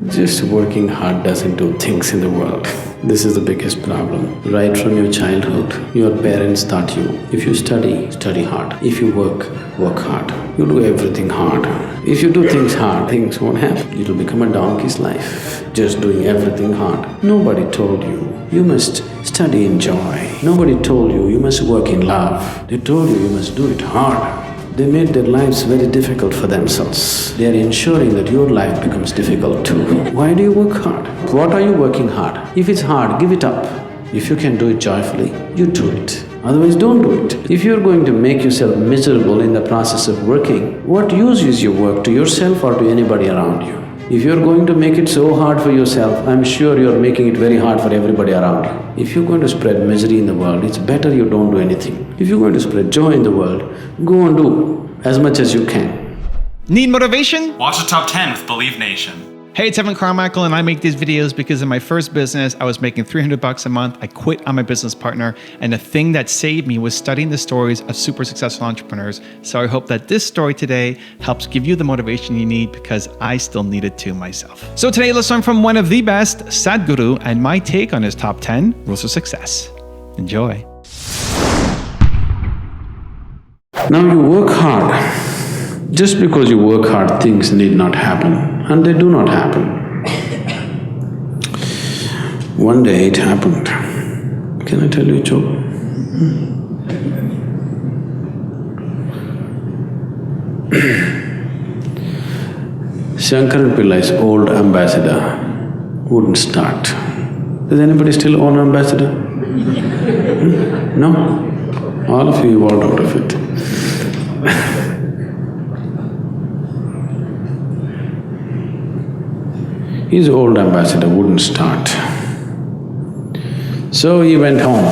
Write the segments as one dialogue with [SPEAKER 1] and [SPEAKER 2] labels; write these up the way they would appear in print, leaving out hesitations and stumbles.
[SPEAKER 1] Just working hard doesn't do things in the world. This is the biggest problem. Right from your childhood, your parents taught you, if you study, study hard. If you work, work hard. You do everything hard. If you do things hard, things won't happen. It'll become a donkey's life, just doing everything hard. Nobody told you must study in joy. Nobody told you must work in love. They told you must do it hard. They made their lives very difficult for themselves. They are ensuring that your life becomes difficult too. Why do you work hard? What are you working hard? If it's hard, give it up. If you can do it joyfully, you do it. Otherwise, don't do it. If you're going to make yourself miserable in the process of working, what use is your work to yourself or to anybody around you? If you're going to make it so hard for yourself, I'm sure you're making it very hard for everybody around you. If you're going to spread misery in the world, it's better you don't do anything. If you're going to spread joy in the world, go and do as much as you can.
[SPEAKER 2] Need motivation?
[SPEAKER 3] Watch the Top 10 with Believe Nation.
[SPEAKER 2] Hey, it's Carmichael, and I make these videos because in my first business, I was making $300 a month. I quit on my business partner, and the thing that saved me was studying the stories of super successful entrepreneurs. So I hope that this story today helps give you the motivation you need, because I still need it too myself. So today, let's learn from one of the best, Sadhguru, and my take on his top 10 rules of success. Enjoy.
[SPEAKER 1] Now you work hard. Just because you work hard, things need not happen, and they do not happen. One day it happened. Can I tell you a joke? Shankaran Pillai's old ambassador wouldn't start. Does anybody still own ambassador? No? All of you evolved out of it. His old ambassador wouldn't start. So he went home.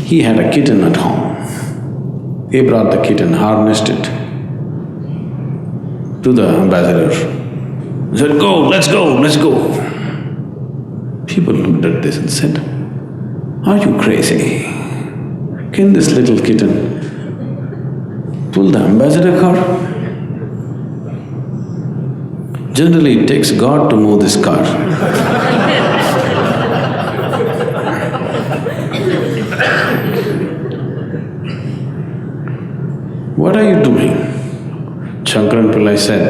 [SPEAKER 1] He had a kitten at home. He brought the kitten, harnessed it to the ambassador. He said, "Go, let's go, let's go." People looked at this and said, "Are you crazy? Can this little kitten pull the ambassador car? Generally, it takes God to move this car." "What are you doing?" Shankaran Pillai said,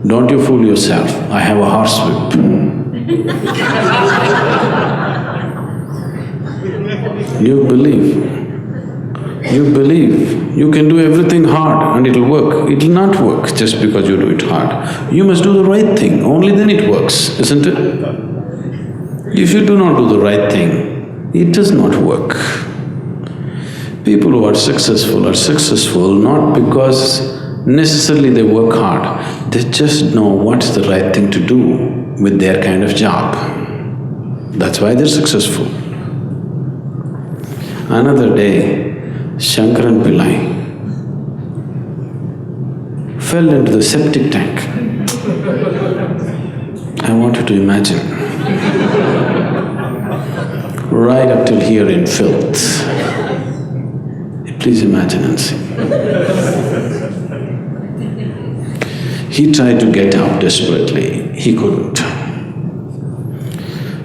[SPEAKER 1] "Don't you fool yourself, I have a horsewhip." You believe you can do everything hard and it'll work. It'll not work just because you do it hard. You must do the right thing, only then it works, isn't it? If you do not do the right thing, it does not work. People who are successful not because necessarily they work hard, they just know what's the right thing to do with their kind of job. That's why they're successful. Another day, Shankaran Pillai fell into the septic tank. I want you to imagine. Right up till here in filth. Please imagine and see. He tried to get out desperately, he couldn't.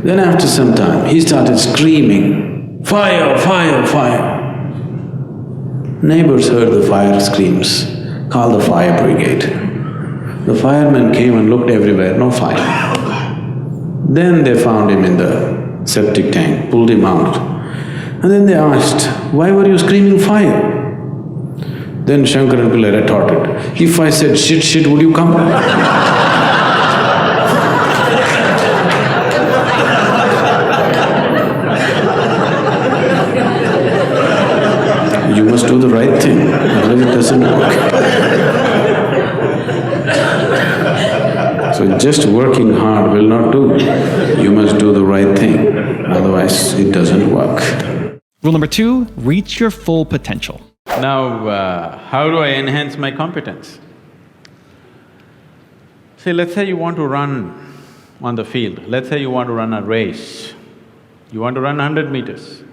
[SPEAKER 1] Then after some time, he started screaming, "Fire, fire, fire!" Neighbors heard the fire screams, called the fire brigade. The firemen came and looked everywhere, no fire. Then they found him in the septic tank, pulled him out. And then they asked, "Why were you screaming fire?" Then Shankaran Pillai retorted, "If I said shit, shit, would you come?" You must do the right thing, otherwise it doesn't work. So just working hard will not do. You must do the right thing, otherwise it doesn't work.
[SPEAKER 2] Rule number 2, reach your full potential.
[SPEAKER 1] Now, how do I enhance my competence? See, let's say you want to run on the field, let's say you want to run a race, you want to run 100 meters.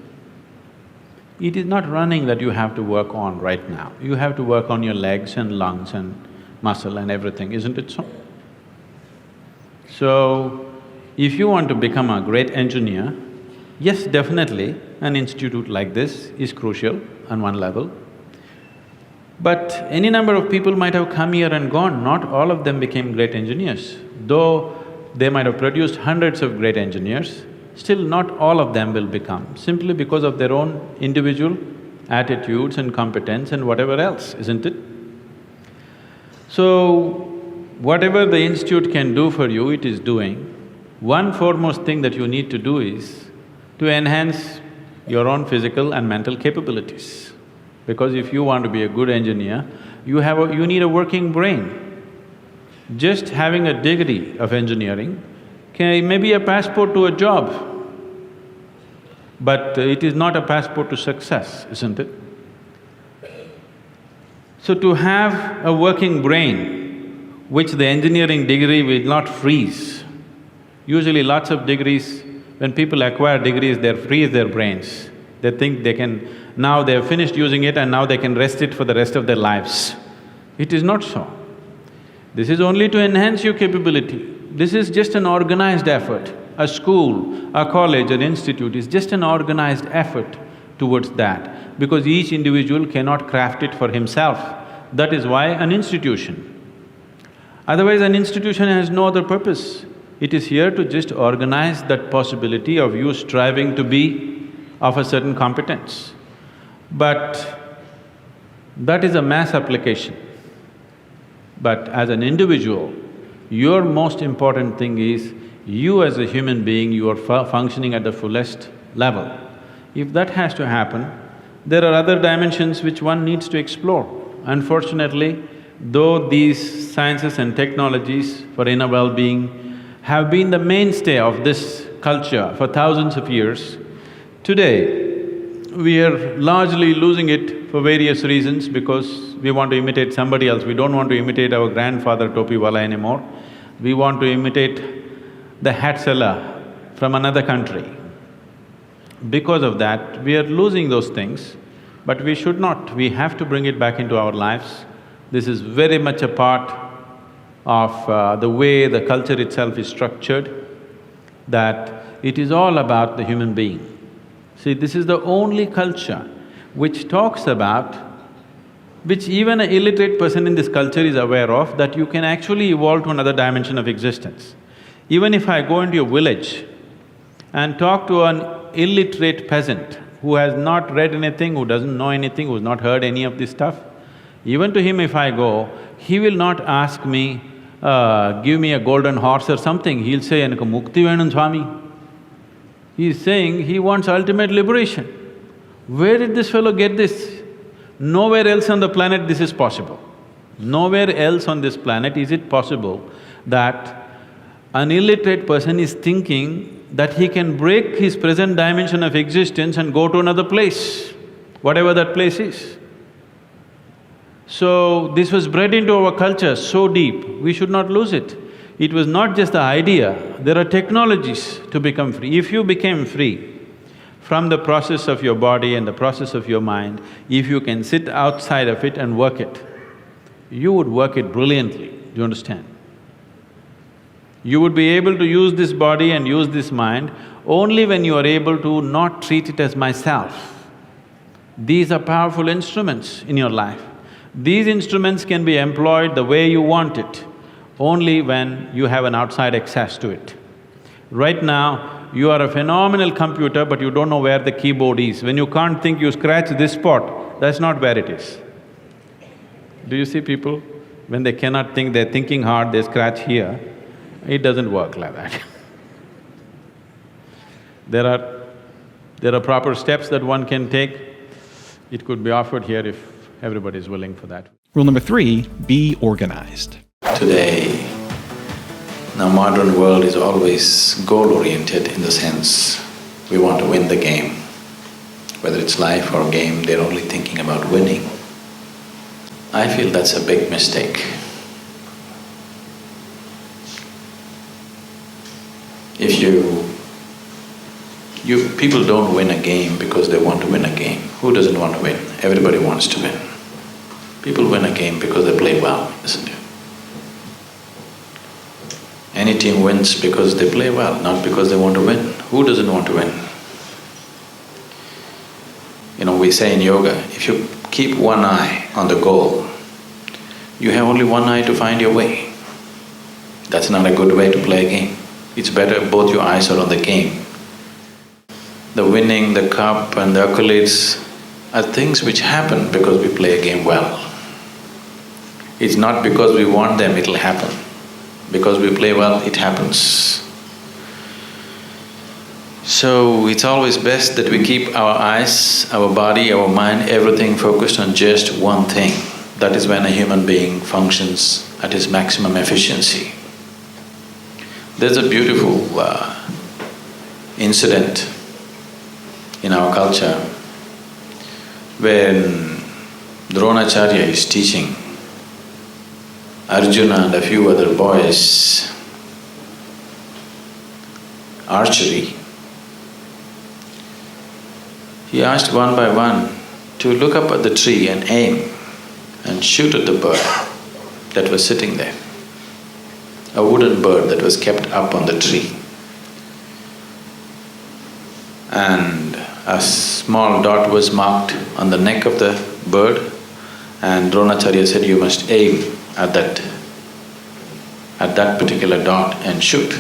[SPEAKER 1] It is not running that you have to work on right now, you have to work on your legs and lungs and muscle and everything, isn't it so?
[SPEAKER 4] So, if you want to become a great engineer, yes, definitely an institute like this is crucial on one level. But any number of people might have come here and gone, not all of them became great engineers. Though they might have produced hundreds of great engineers, still not all of them will become, simply because of their own individual attitudes and competence and whatever else, isn't it? So, whatever the institute can do for you, it is doing. One foremost thing that you need to do is to enhance your own physical and mental capabilities. Because if you want to be a good engineer, you need a working brain. Just having a degree of engineering may be a passport to a job, but it is not a passport to success, isn't it? So to have a working brain, which the engineering degree will not freeze. Usually lots of degrees, when people acquire degrees, they freeze their brains. They think they can… now they have finished using it and now they can rest it for the rest of their lives. It is not so. This is only to enhance your capability. This is just an organized effort. A school, a college, an institute is just an organized effort towards that, because each individual cannot craft it for himself. That is why an institution. Otherwise, an institution has no other purpose. It is here to just organize that possibility of you striving to be of a certain competence. But that is a mass application. But as an individual, your most important thing is you as a human being, you are functioning at the fullest level. If that has to happen, there are other dimensions which one needs to explore. Unfortunately, though these sciences and technologies for inner well-being have been the mainstay of this culture for thousands of years, today we are largely losing it for various reasons, because we want to imitate somebody else. We don't want to imitate our grandfather Topiwala anymore. We want to imitate the hat seller from another country. Because of that, we are losing those things, but we should not. We have to bring it back into our lives. This is very much a part of the way the culture itself is structured, that it is all about the human being. See, this is the only culture which talks about, which even an illiterate person in this culture is aware of, that you can actually evolve to another dimension of existence. Even if I go into a village and talk to an illiterate peasant who has not read anything, who doesn't know anything, who's not heard any of this stuff, even to him if I go, he will not ask me, give me a golden horse or something, he'll say, "Enakku mukti venum Swami." He is saying he wants ultimate liberation. Where did this fellow get this? Nowhere else on the planet this is possible. Nowhere else on this planet is it possible that an illiterate person is thinking that he can break his present dimension of existence and go to another place, whatever that place is. So, this was bred into our culture so deep, we should not lose it. It was not just the idea, there are technologies to become free. If you became free from the process of your body and the process of your mind, if you can sit outside of it and work it, you would work it brilliantly, do you understand? You would be able to use this body and use this mind only when you are able to not treat it as myself. These are powerful instruments in your life. These instruments can be employed the way you want it, only when you have an outside access to it. Right now, you are a phenomenal computer, but you don't know where the keyboard is. When you can't think, you scratch this spot, that's not where it is. Do you see people, when they cannot think, they're thinking hard, they scratch here? It doesn't work like that. There are proper steps that one can take. It could be offered here if everybody is willing for that.
[SPEAKER 2] Rule number 3, be organized.
[SPEAKER 1] Today, the modern world is always goal-oriented in the sense we want to win the game. Whether it's life or game, they're only thinking about winning. I feel that's a big mistake. If people don't win a game because they want to win a game. Who doesn't want to win? Everybody wants to win. People win a game because they play well, isn't it?
[SPEAKER 5] Any team wins because they play well, not because they want to win. Who doesn't want to win? We say in yoga, if you keep one eye on the goal, you have only one eye to find your way. That's not a good way to play a game. It's better both your eyes are on the game. The winning, the cup and the accolades are things which happen because we play a game well. It's not because we want them, it'll happen. Because we play well, it happens. So it's always best that we keep our eyes, our body, our mind, everything focused on just one thing. That is when a human being functions at his maximum efficiency. There's a beautiful incident in our culture when Dronacharya is teaching Arjuna and a few other boys archery. He asked one by one to look up at the tree and aim and shoot at the bird that was sitting there, a wooden bird that was kept up on the tree. And a small dot was marked on the neck of the bird, and Dronacharya said, you must aim at that particular dot and shoot.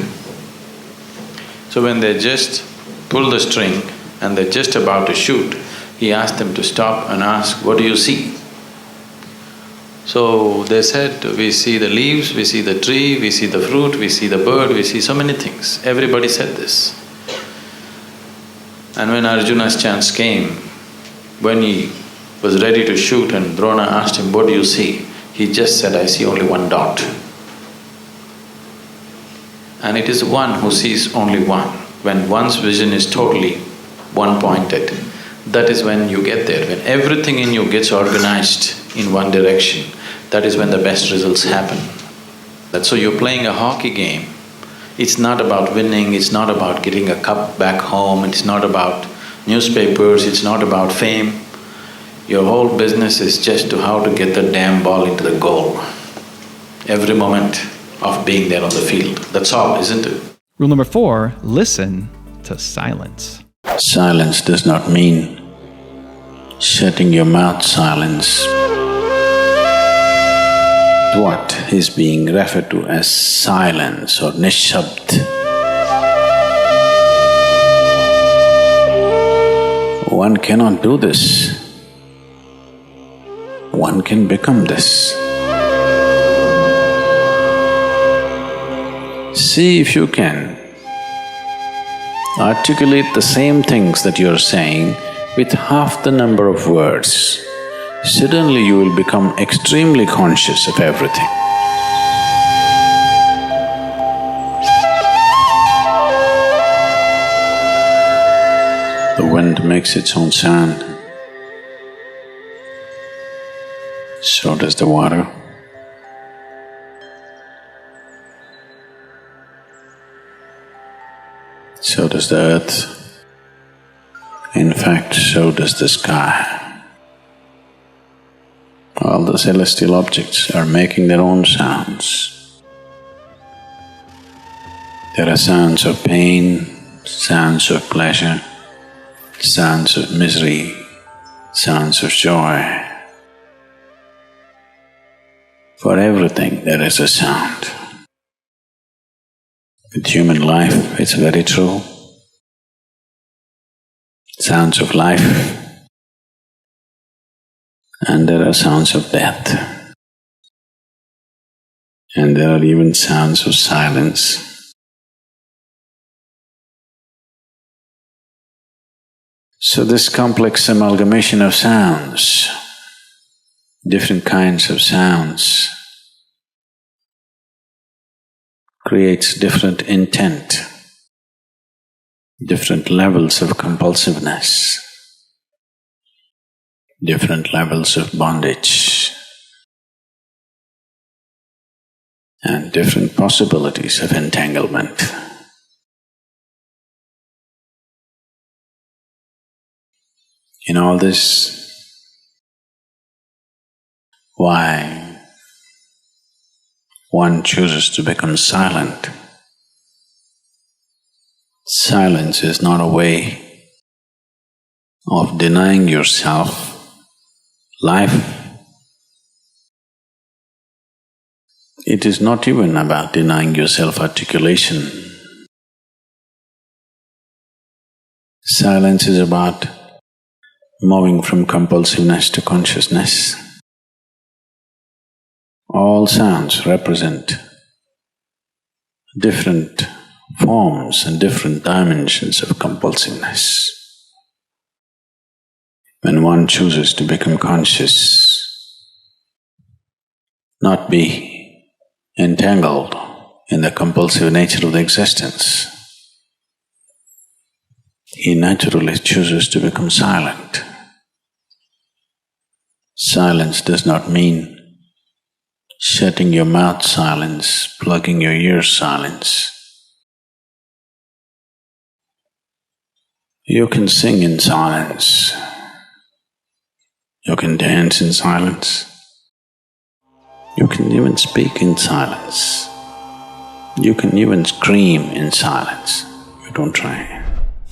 [SPEAKER 5] So when they just pulled the string and they're just about to shoot, he asked them to stop and ask, what do you see? So they said, we see the leaves, we see the tree, we see the fruit, we see the bird, we see so many things. Everybody said this. And when Arjuna's chance came, when he was ready to shoot and Drona asked him, what do you see? He just said, I see only one dot. And it is one who sees only one. When one's vision is totally one-pointed, that is when you get there. When everything in you gets organized in one direction, that is when the best results happen. That's so you're playing a hockey game. It's not about winning, it's not about getting a cup back home, it's not about newspapers, it's not about fame. Your whole business is just to how to get the damn ball into the goal. Every moment of being there on the field, that's all, isn't it?
[SPEAKER 2] Rule number 4, listen to silence.
[SPEAKER 5] Silence does not mean shutting your mouth silence. What is being referred to as silence or nishabd? One cannot do this. One can become this. See if you can articulate the same things that you're saying with half the number of words. Suddenly you will become extremely conscious of everything. The wind makes its own sound. So does the water. So does the earth. In fact, so does the sky. All the celestial objects are making their own sounds. There are sounds of pain, sounds of pleasure, sounds of misery, sounds of joy. For everything there is a sound. With human life, it's very true. Sounds of life, and there are sounds of death. And there are even sounds of silence. So this complex amalgamation of sounds, different kinds of sounds, creates different intent, different levels of compulsiveness, different levels of bondage, and different possibilities of entanglement. In all this, why one chooses to become silent
[SPEAKER 1] Silence is not a way of denying yourself life. It is not even about denying yourself articulation. Silence is about moving from compulsiveness to consciousness. All sounds represent different forms and different dimensions of compulsiveness. When one chooses to become conscious, not be entangled in the compulsive nature of the existence, he naturally chooses to become silent. Silence does not mean shutting your mouth silence, plugging your ears silence. You can sing in silence. You can dance in silence. You can even speak in silence. You can even scream in silence. You don't try.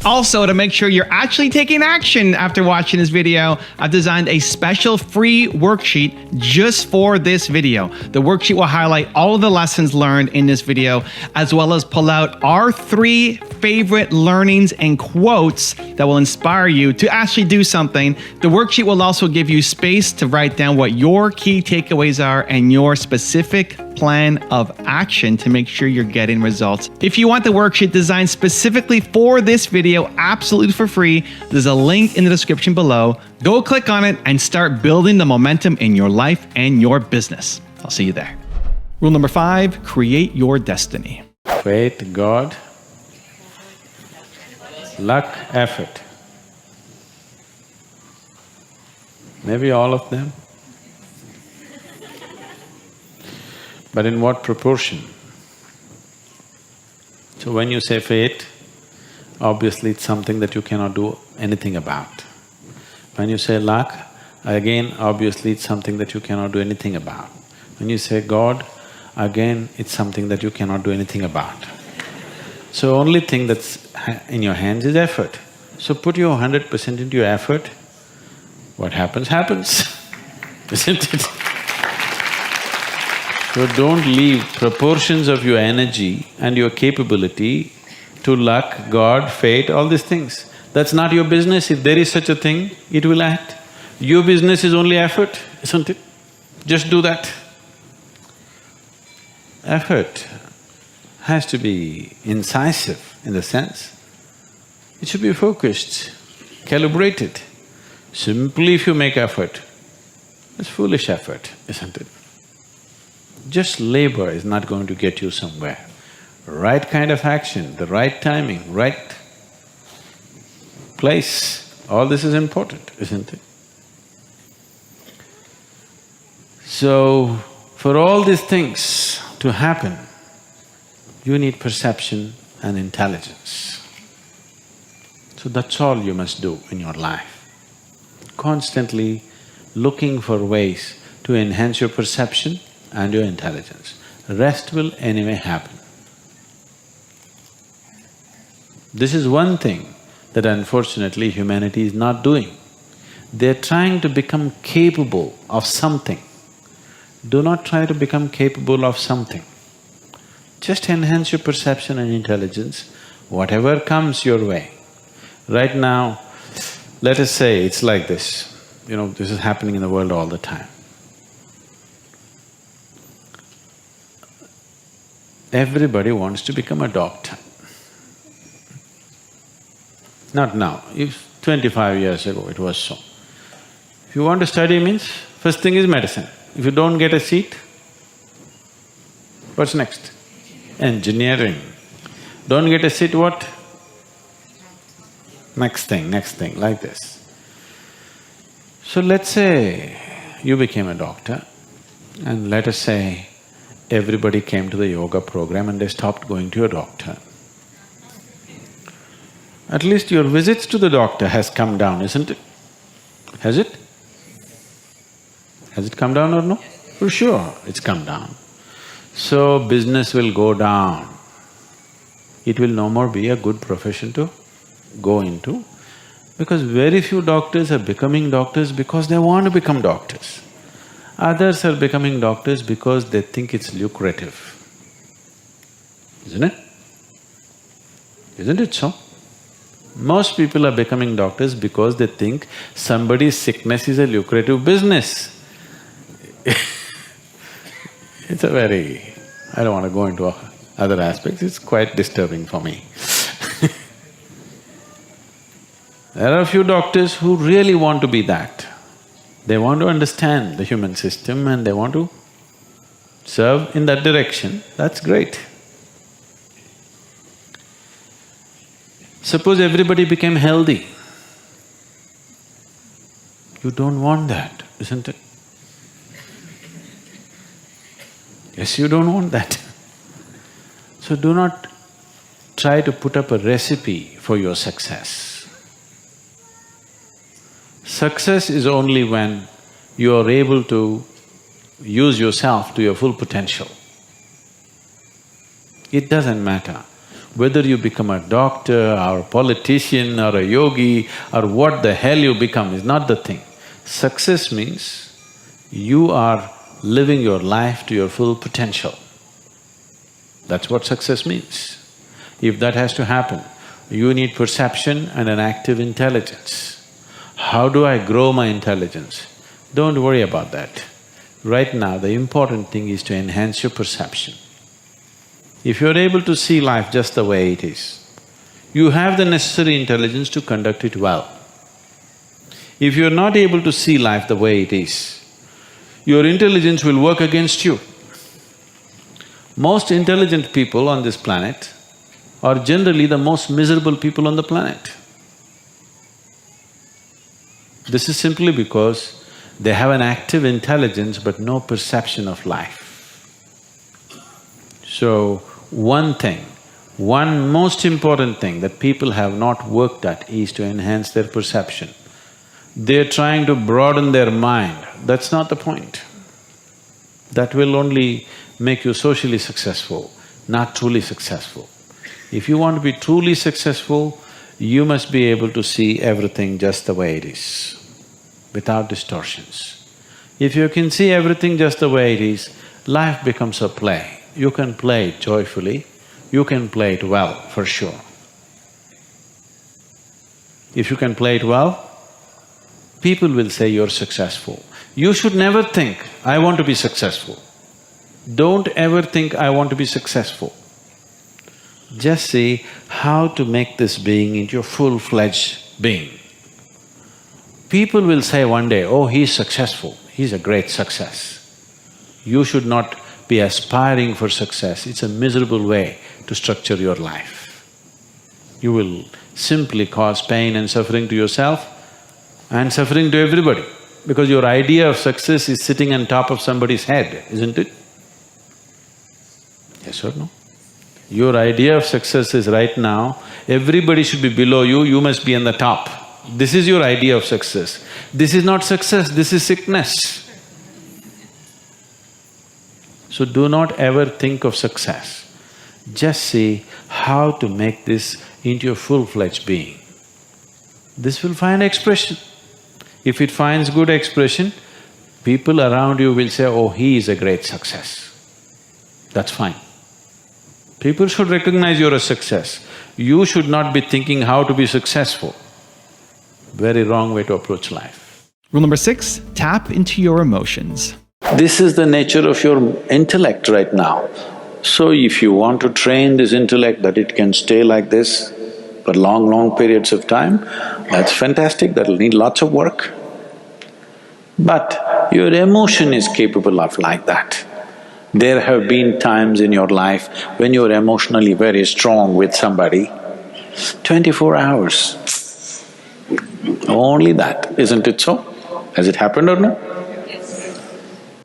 [SPEAKER 2] Also, to make sure you're actually taking action after watching this video, I've designed a special free worksheet just for this video. The worksheet will highlight all of the lessons learned in this video, as well as pull out our 3 favorite learnings and quotes that will inspire you to actually do something. The worksheet will also give you space to write down what your key takeaways are and your specific plan of action to make sure you're getting results. If you want the worksheet designed specifically for this video, absolutely for free, there's a link in the description below. Go click on it and start building the momentum in your life and your business. I'll see you there. Rule number 5, create your destiny.
[SPEAKER 4] Faith, God, luck, effort. Maybe all of them. But in what proportion? So when you say fate, obviously it's something that you cannot do anything about. When you say luck, again obviously it's something that you cannot do anything about. When you say God, again it's something that you cannot do anything about. So only thing that's in your hands is effort. So put your 100% into your effort, what happens, happens, isn't it? So don't leave proportions of your energy and your capability to luck, God, fate, all these things. That's not your business. If there is such a thing, it will act. Your business is only effort, isn't it? Just do that. Effort has to be incisive in the sense, it should be focused, calibrated. Simply if you make effort, it's foolish effort, isn't it? Just labor is not going to get you somewhere. Right kind of action, the right timing, right place, all this is important, isn't it? So, for all these things to happen, you need perception and intelligence. So that's all you must do in your life. Constantly looking for ways to enhance your perception and your intelligence. Rest will anyway happen. This is one thing that unfortunately humanity is not doing. They're trying to become capable of something. Do not try to become capable of something. Just enhance your perception and intelligence, whatever comes your way. Right now, let us say it's like this, this is happening in the world all the time. Everybody wants to become a doctor. Not now, if 25 years ago it was so. If you want to study means, first thing is medicine. If you don't get a seat, what's next? Engineering. Don't get a seat, what? Next thing, like this. So let's say you became a doctor and let us say everybody came to the yoga program and they stopped going to a doctor. At least your visits to the doctor has come down, isn't it? Has it? Has it come down or no? For sure, it's come down. So business will go down. it will no more be a good profession to go into, because very few doctors are becoming doctors because they want to become doctors. Others are becoming doctors because they think it's lucrative, isn't it? Isn't it so? Most people are becoming doctors because they think somebody's sickness is a lucrative business. It's a very… I don't want to go into other aspects, it's quite disturbing for me. There are a few doctors who really want to be that. They want to understand the human system and they want to serve in that direction, that's great. Suppose everybody became healthy. You don't want that, isn't it? Yes, you don't want that. So do not try to put up a recipe for your success. Success is only when you are able to use yourself to your full potential. It doesn't matter whether you become a doctor or a politician or a yogi or what the hell you become is not the thing. Success means you are living your life to your full potential. That's what success means. If that has to happen, you need perception and an active intelligence. How do I grow my intelligence? Don't worry about that. Right now, the important thing is to enhance your perception. If you're able to see life just the way it is, you have the necessary intelligence to conduct it well. If you're not able to see life the way it is, your intelligence will work against you. Most intelligent people on this planet are generally the most miserable people on the planet. This is simply because they have an active intelligence but no perception of life. So, one most important thing that people have not worked at is to enhance their perception. They're trying to broaden their mind, that's not the point. That will only make you socially successful, not truly successful. If you want to be truly successful, you must be able to see everything just the way it is, without distortions. If you can see everything just the way it is, life becomes a play. You can play it joyfully, you can play it well, for sure. If you can play it well, people will say you're successful. You should never think, I want to be successful. Don't ever think, I want to be successful. Just see how to make this being into a full-fledged being. People will say one day, oh, he's successful, he's a great success. You should not be aspiring for success, it's a miserable way to structure your life. You will simply cause pain and suffering to yourself and suffering to everybody, because your idea of success is sitting on top of somebody's head, isn't it? Yes or no? Your idea of success is right now, everybody should be below you, you must be on the top. This is your idea of success. This is not success, this is sickness. So do not ever think of success. Just see how to make this into a full-fledged being. This will find expression. If it finds good expression, people around you will say, oh, he is a great success. That's fine. People should recognize you're a success. You should not be thinking how to be successful. Very wrong way to approach life.
[SPEAKER 2] Rule number 6, tap into your emotions.
[SPEAKER 5] This is the nature of your intellect right now. So if you want to train this intellect that it can stay like this for long periods of time, that's fantastic, that'll need lots of work. But your emotion is capable of like that. There have been times in your life when you're emotionally very strong with somebody, 24 hours. Only that, isn't it so? Has it happened or no?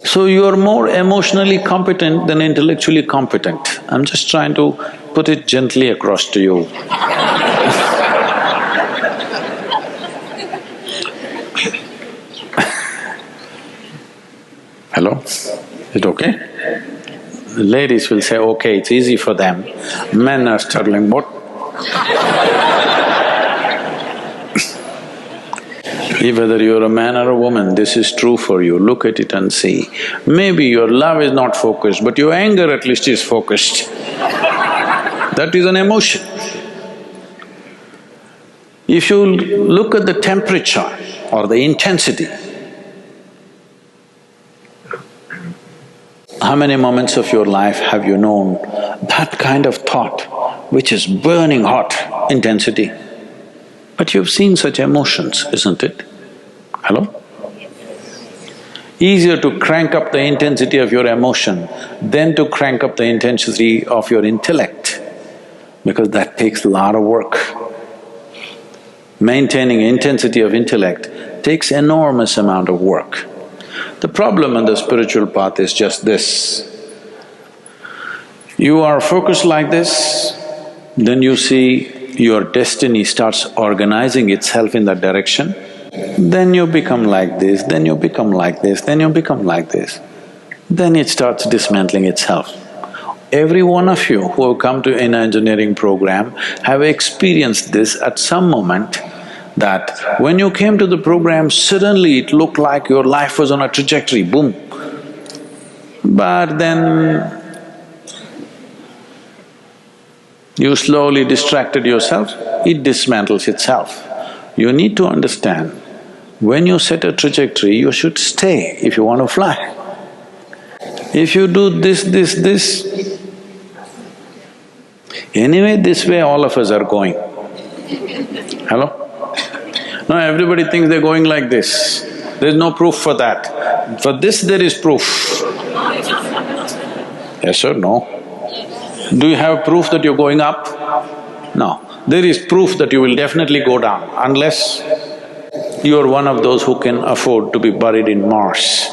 [SPEAKER 5] So you're more emotionally competent than intellectually competent. I'm just trying to put it gently across to you. Hello? Is it okay?
[SPEAKER 6] The ladies will say, okay, it's easy for them. Men are struggling, what? Whether you're a man or a woman, this is true for you. Look at it and see. Maybe your love is not focused, but your anger at least is focused. That is an emotion. If you look at the temperature or the intensity, how many moments of your life have you known that kind of thought which is burning hot intensity? But you've seen such emotions, isn't it? Hello? Easier to crank up the intensity of your emotion than to crank up the intensity of your intellect, because that takes a lot of work. Maintaining intensity of intellect takes enormous amount of work. The problem on the spiritual path is just this. You are focused like this, then you see your destiny starts organizing itself in that direction, then you become like this, then you become like this, then you become like this. Then it starts dismantling itself. Every one of you who have come to an engineering program have experienced this at some moment, that when you came to the program, suddenly it looked like your life was on a trajectory, boom. But then you slowly distracted yourself, it dismantles itself. You need to understand, when you set a trajectory, you should stay if you want to fly. If you do this, anyway this way all of us are going. Hello? Now everybody thinks they're going like this. There's no proof for that. For this there is proof. Yes or no? Do you have proof that you're going up? No. There is proof that you will definitely go down, unless you are one of those who can afford to be buried in Mars.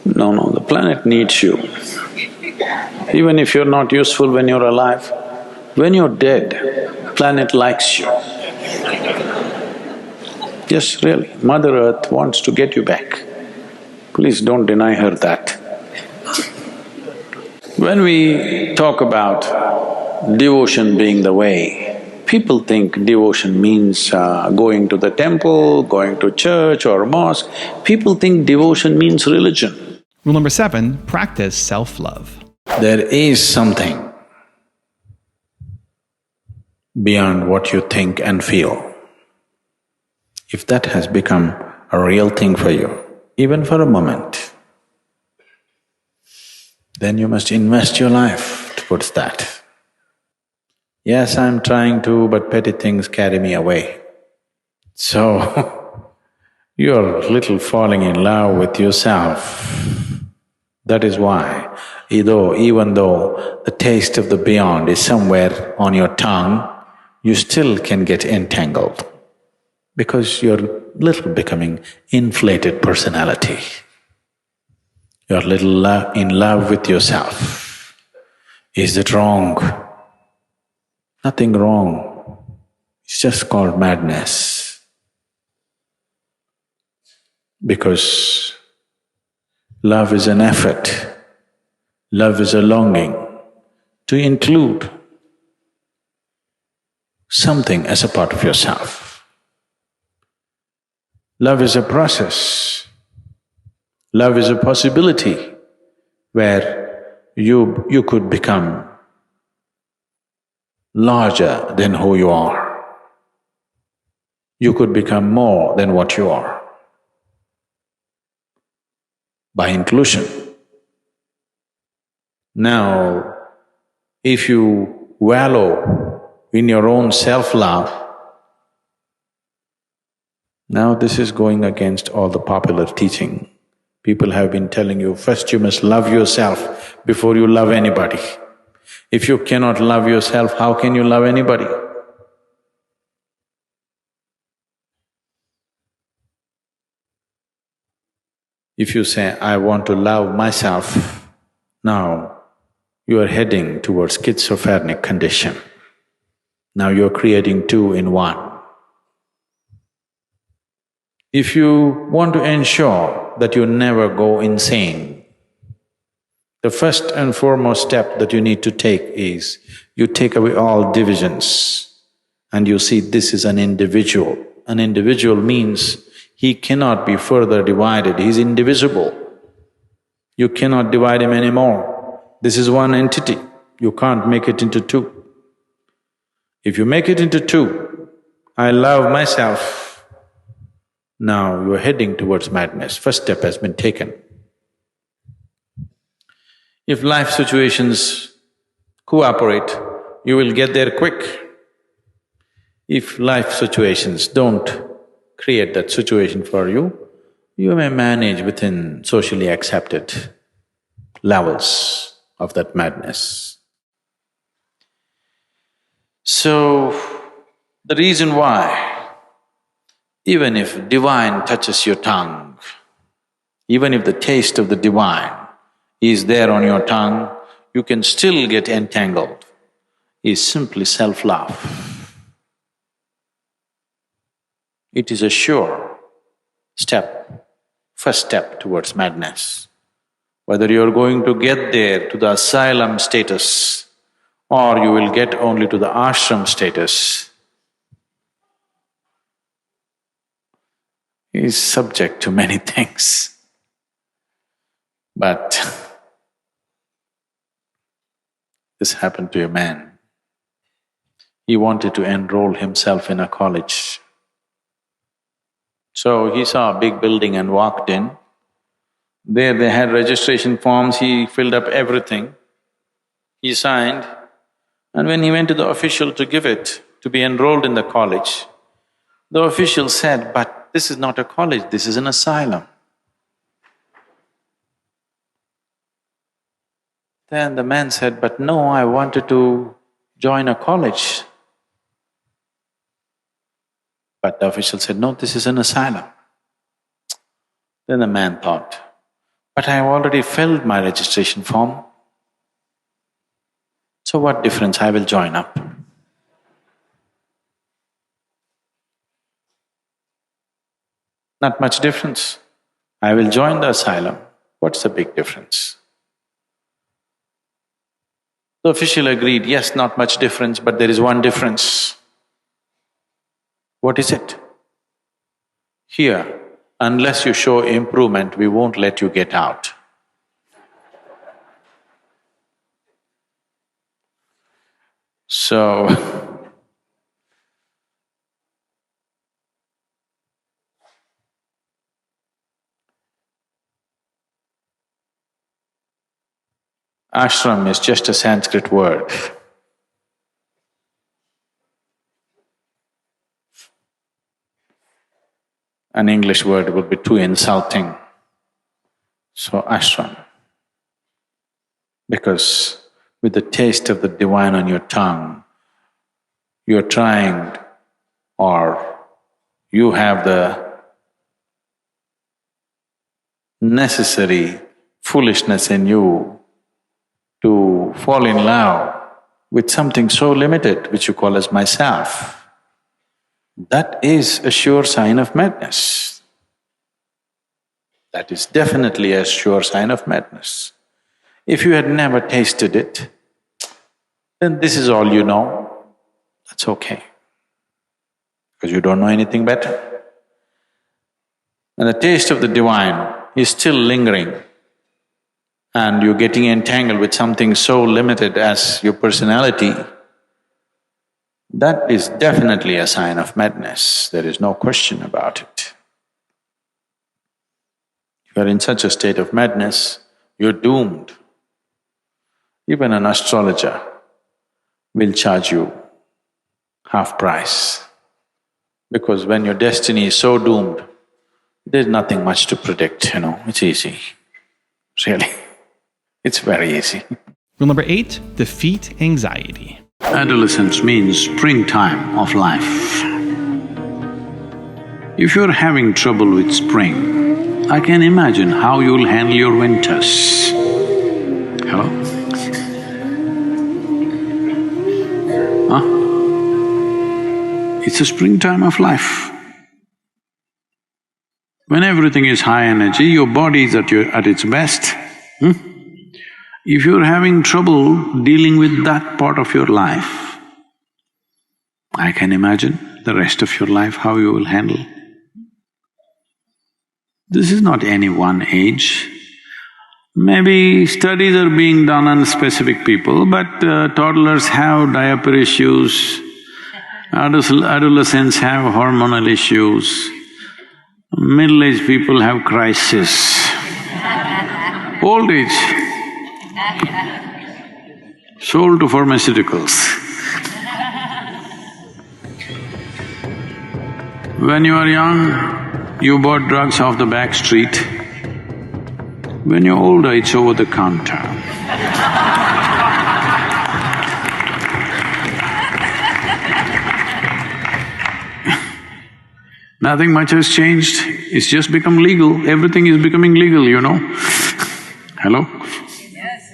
[SPEAKER 6] No, the planet needs you. Even if you're not useful when you're alive, when you're dead, planet likes you. Yes, really, Mother Earth wants to get you back. Please don't deny her that. When we talk about devotion being the way, people think devotion means going to the temple, going to church or mosque. People think devotion means religion.
[SPEAKER 2] Rule number 7, practice self-love.
[SPEAKER 6] There is something beyond what you think and feel. If that has become a real thing for you, even for a moment, then you must invest your life towards that. Yes, I'm trying to, but petty things carry me away. So, you're a little falling in love with yourself. That is why, even though the taste of the beyond is somewhere on your tongue, you still can get entangled, because you're little becoming inflated personality. You're little in love with yourself. Is it wrong? Nothing wrong. It's just called madness. Because love is an effort, love is a longing to include something as a part of yourself. Love is a process. Love is a possibility where you could become larger than who you are. You could become more than what you are by inclusion. Now, if you wallow in your own self-love, now this is going against all the popular teaching. People have been telling you, first you must love yourself before you love anybody. If you cannot love yourself, how can you love anybody? If you say, I want to love myself, now you are heading towards schizophrenic condition. Now you're creating two in one. If you want to ensure that you never go insane, the first and foremost step that you need to take is you take away all divisions and you see this is an individual. An individual means he cannot be further divided, he's indivisible. You cannot divide him anymore. This is one entity, you can't make it into two. If you make it into two, I love myself, now you are heading towards madness. First step has been taken. If life situations cooperate, you will get there quick. If life situations don't create that situation for you, you may manage within socially accepted levels of that madness. So, the reason why, even if divine touches your tongue, even if the taste of the divine is there on your tongue, you can still get entangled, is simply self-love. It is a sure step, first step towards madness. Whether you're going to get there to the asylum status or you will get only to the ashram status is subject to many things. But this happened to a man. He wanted to enroll himself in a college. So he saw a big building and walked in. There they had registration forms, he filled up everything. He signed, and when he went to the official to give it, to be enrolled in the college, the official said, "But this is not a college, this is an asylum." Then the man said, "But no, I wanted to join a college." But the official said, "No, this is an asylum." Then the man thought, "But I have already filled my registration form, so what difference, I will join up." Not much difference. I will join the asylum, what's the big difference? The official agreed, yes, not much difference, but there is one difference. What is it? Here, unless you show improvement, we won't let you get out. So, ashram is just a Sanskrit word. An English word would be too insulting. So ashram. Because with the taste of the divine on your tongue, you're trying or you have the necessary foolishness in you to fall in love with something so limited which you call as myself. That is a sure sign of madness. That is definitely a sure sign of madness. If you had never tasted it, then this is all you know, that's okay, because you don't know anything better. And the taste of the divine is still lingering, and you're getting entangled with something so limited as your personality, that is definitely a sign of madness, there is no question about it. If you are in such a state of madness, you're doomed. Even an astrologer will charge you half price, because when your destiny is so doomed, there's nothing much to predict, it's easy, really, it's very easy.
[SPEAKER 2] Rule number 8, defeat anxiety.
[SPEAKER 6] Adolescence means springtime of life. If you're having trouble with spring, I can imagine how you'll handle your winters. Hello? Huh? It's a springtime of life. When everything is high energy, your body is at its best. If you're having trouble dealing with that part of your life, I can imagine the rest of your life how you will handle. This is not any one age. Maybe studies are being done on specific people, but toddlers have diaper issues, adolescents have hormonal issues, middle-aged people have crisis, old age, sold to pharmaceuticals. When you are young, you bought drugs off the back street. When you're older, it's over the counter. Nothing much has changed, it's just become legal, everything is becoming legal, you know. Hello? Yes.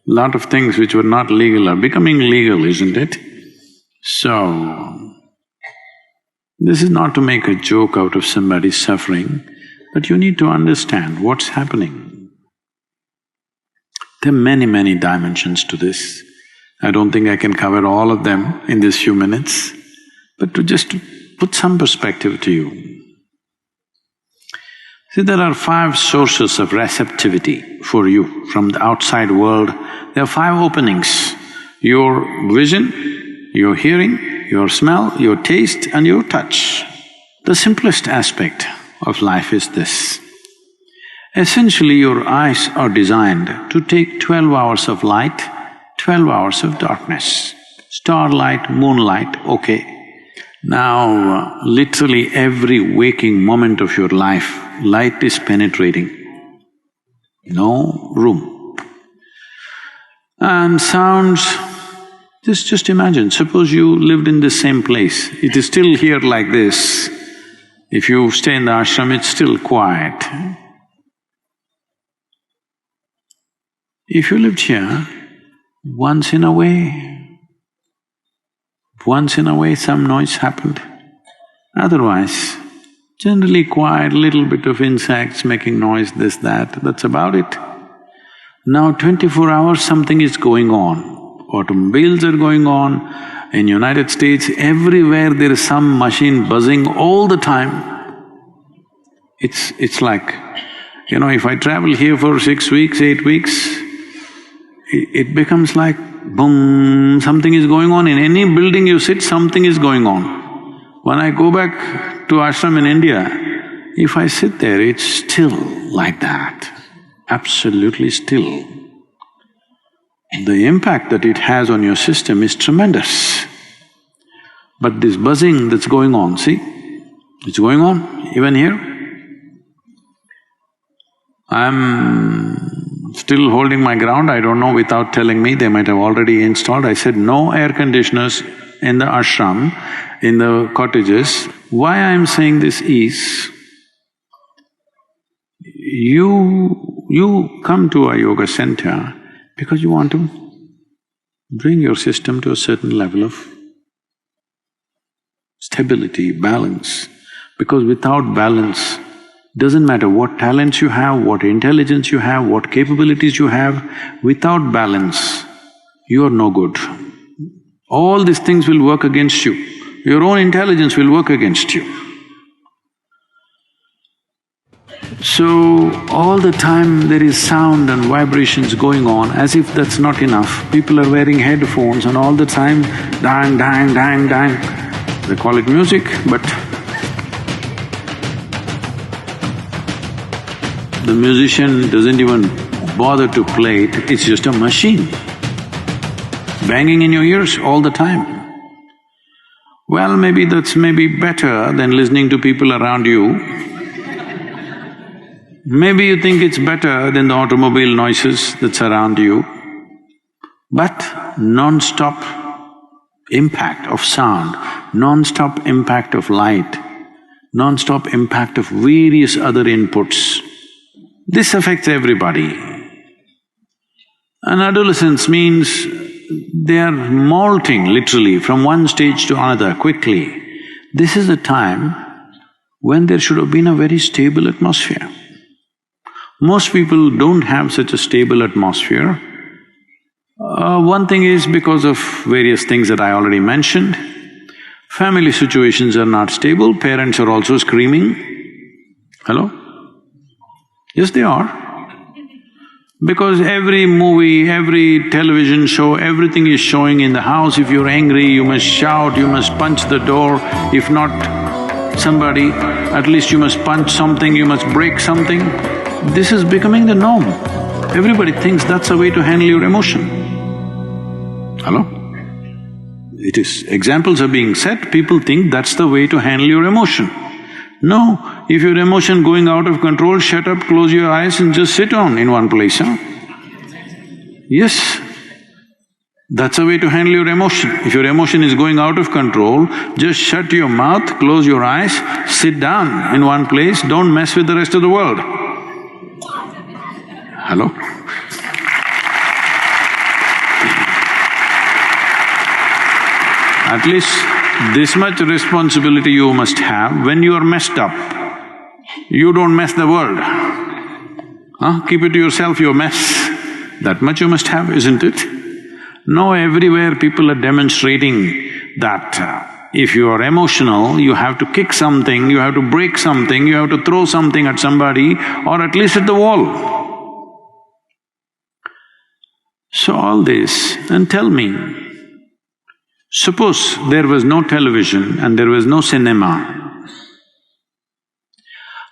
[SPEAKER 6] Lot of things which were not legal are becoming legal, isn't it? So, this is not to make a joke out of somebody's suffering, but you need to understand what's happening. There are many dimensions to this. I don't think I can cover all of them in these few minutes, but to just put some perspective to you. See, there are 5 sources of receptivity for you from the outside world. There are 5 openings: your vision, your hearing, your smell, your taste and your touch. The simplest aspect of life is this. Essentially, your eyes are designed to take 12 hours of light, 12 hours of darkness. Starlight, moonlight, okay. Now, literally every waking moment of your life, light is penetrating. No room. And sounds, just imagine, suppose you lived in the same place, it is still here like this. If you stay in the ashram, it's still quiet. If you lived here, once in a way some noise happened. Otherwise, generally quiet, little bit of insects making noise, this, that's about it. Now 24 hours something is going on. Automobiles are going on. In United States, everywhere there is some machine buzzing all the time. It's like, you know, if I travel here for 6 weeks, 8 weeks, it becomes like boom, something is going on. In any building you sit, something is going on. When I go back to ashram in India, if I sit there, it's still like that, absolutely still. The impact that it has on your system is tremendous. But this buzzing that's going on, see, it's going on even here. I'm still holding my ground, I don't know, without telling me, they might have already installed. I said, no air conditioners in the ashram, in the cottages. Why I'm saying this is, you come to a yoga center because you want to bring your system to a certain level of stability, balance. Because without balance, doesn't matter what talents you have, what intelligence you have, what capabilities you have, without balance, you are no good. All these things will work against you. Your own intelligence will work against you. So, all the time there is sound and vibrations going on. As if that's not enough, people are wearing headphones and all the time dang, dang, dang, dang. They call it music, but the musician doesn't even bother to play it, it's just a machine banging in your ears all the time. Well, maybe that's better than listening to people around you. Maybe you think it's better than the automobile noises that surround you. But non-stop impact of sound, non-stop impact of light, non-stop impact of various other inputs, this affects everybody. And adolescence means they are molting literally from one stage to another quickly. This is the time
[SPEAKER 7] when there should have been a very stable atmosphere. Most people don't have such a stable atmosphere. One thing is because of various things that I already mentioned. Family situations are not stable, parents are also screaming. Hello? Yes, they are. Because every movie, every television show, everything is showing in the house. If you're angry, you must shout, you must punch the door. If not somebody, at least you must punch something, you must break something. This is becoming the norm. Everybody thinks that's a way to handle your emotion. Hello? It is… examples are being set, people think that's the way to handle your emotion. No, if your emotion going out of control, shut up, close your eyes and just sit on in one place, huh? Yes, that's a way to handle your emotion. If your emotion is going out of control, just shut your mouth, close your eyes, sit down in one place, don't mess with the rest of the world. Hello? At least this much responsibility you must have. When you are messed up, you don't mess the world. Keep it to yourself, your mess. That much you must have, isn't it? Now everywhere people are demonstrating that if you are emotional, you have to kick something, you have to break something, you have to throw something at somebody or at least at the wall. So all this, and tell me, suppose there was no television and there was no cinema,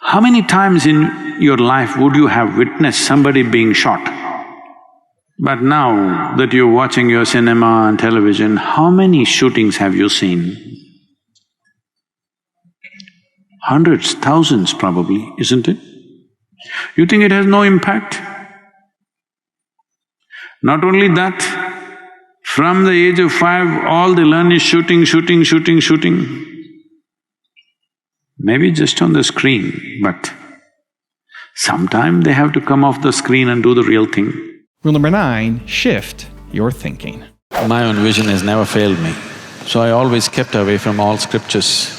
[SPEAKER 7] how many times in your life would you have witnessed somebody being shot? But now that you're watching your cinema and television, how many shootings have you seen? Hundreds, thousands probably, isn't it? You think it has no impact? Not only that, from the age of 5, all they learn is shooting, shooting, shooting, shooting. Maybe just on the screen, but sometime they have to come off the screen and do the real thing.
[SPEAKER 2] Rule number 9, shift your thinking.
[SPEAKER 6] My own vision has never failed me, so I always kept away from all scriptures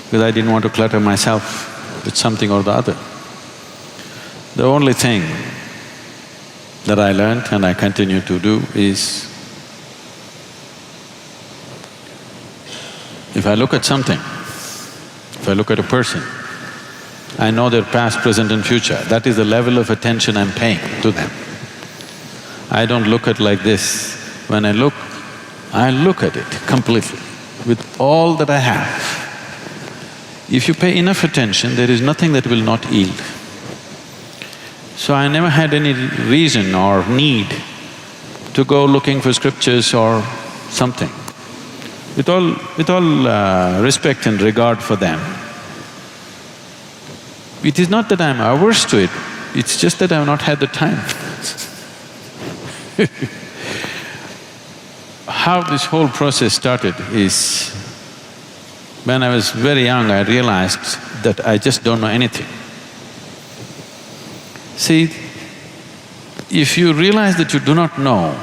[SPEAKER 6] because I didn't want to clutter myself with something or the other. The only thing that I learned and I continue to do is, if I look at something, if I look at a person, I know their past, present and future. That is the level of attention I'm paying to them. I don't look at like this. When I look at it completely, with all that I have. If you pay enough attention, there is nothing that will not yield. So I never had any reason or need to go looking for scriptures or something. With all respect and regard for them, it is not that I'm averse to it, it's just that I've not had the time. How this whole process started is, when I was very young, I realized that I just don't know anything. See, if you realize that you do not know,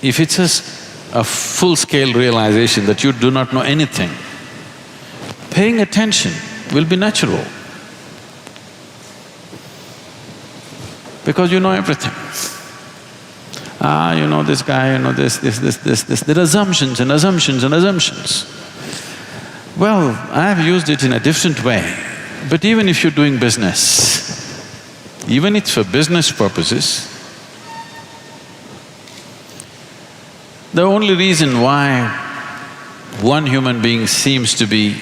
[SPEAKER 6] if it's a full-scale realization that you do not know anything, paying attention will be natural. Because you know everything. You know this guy, you know this. There are assumptions and assumptions and assumptions. Well, I have used it in a different way. But even if you're doing business, even it's for business purposes, the only reason why one human being seems to be…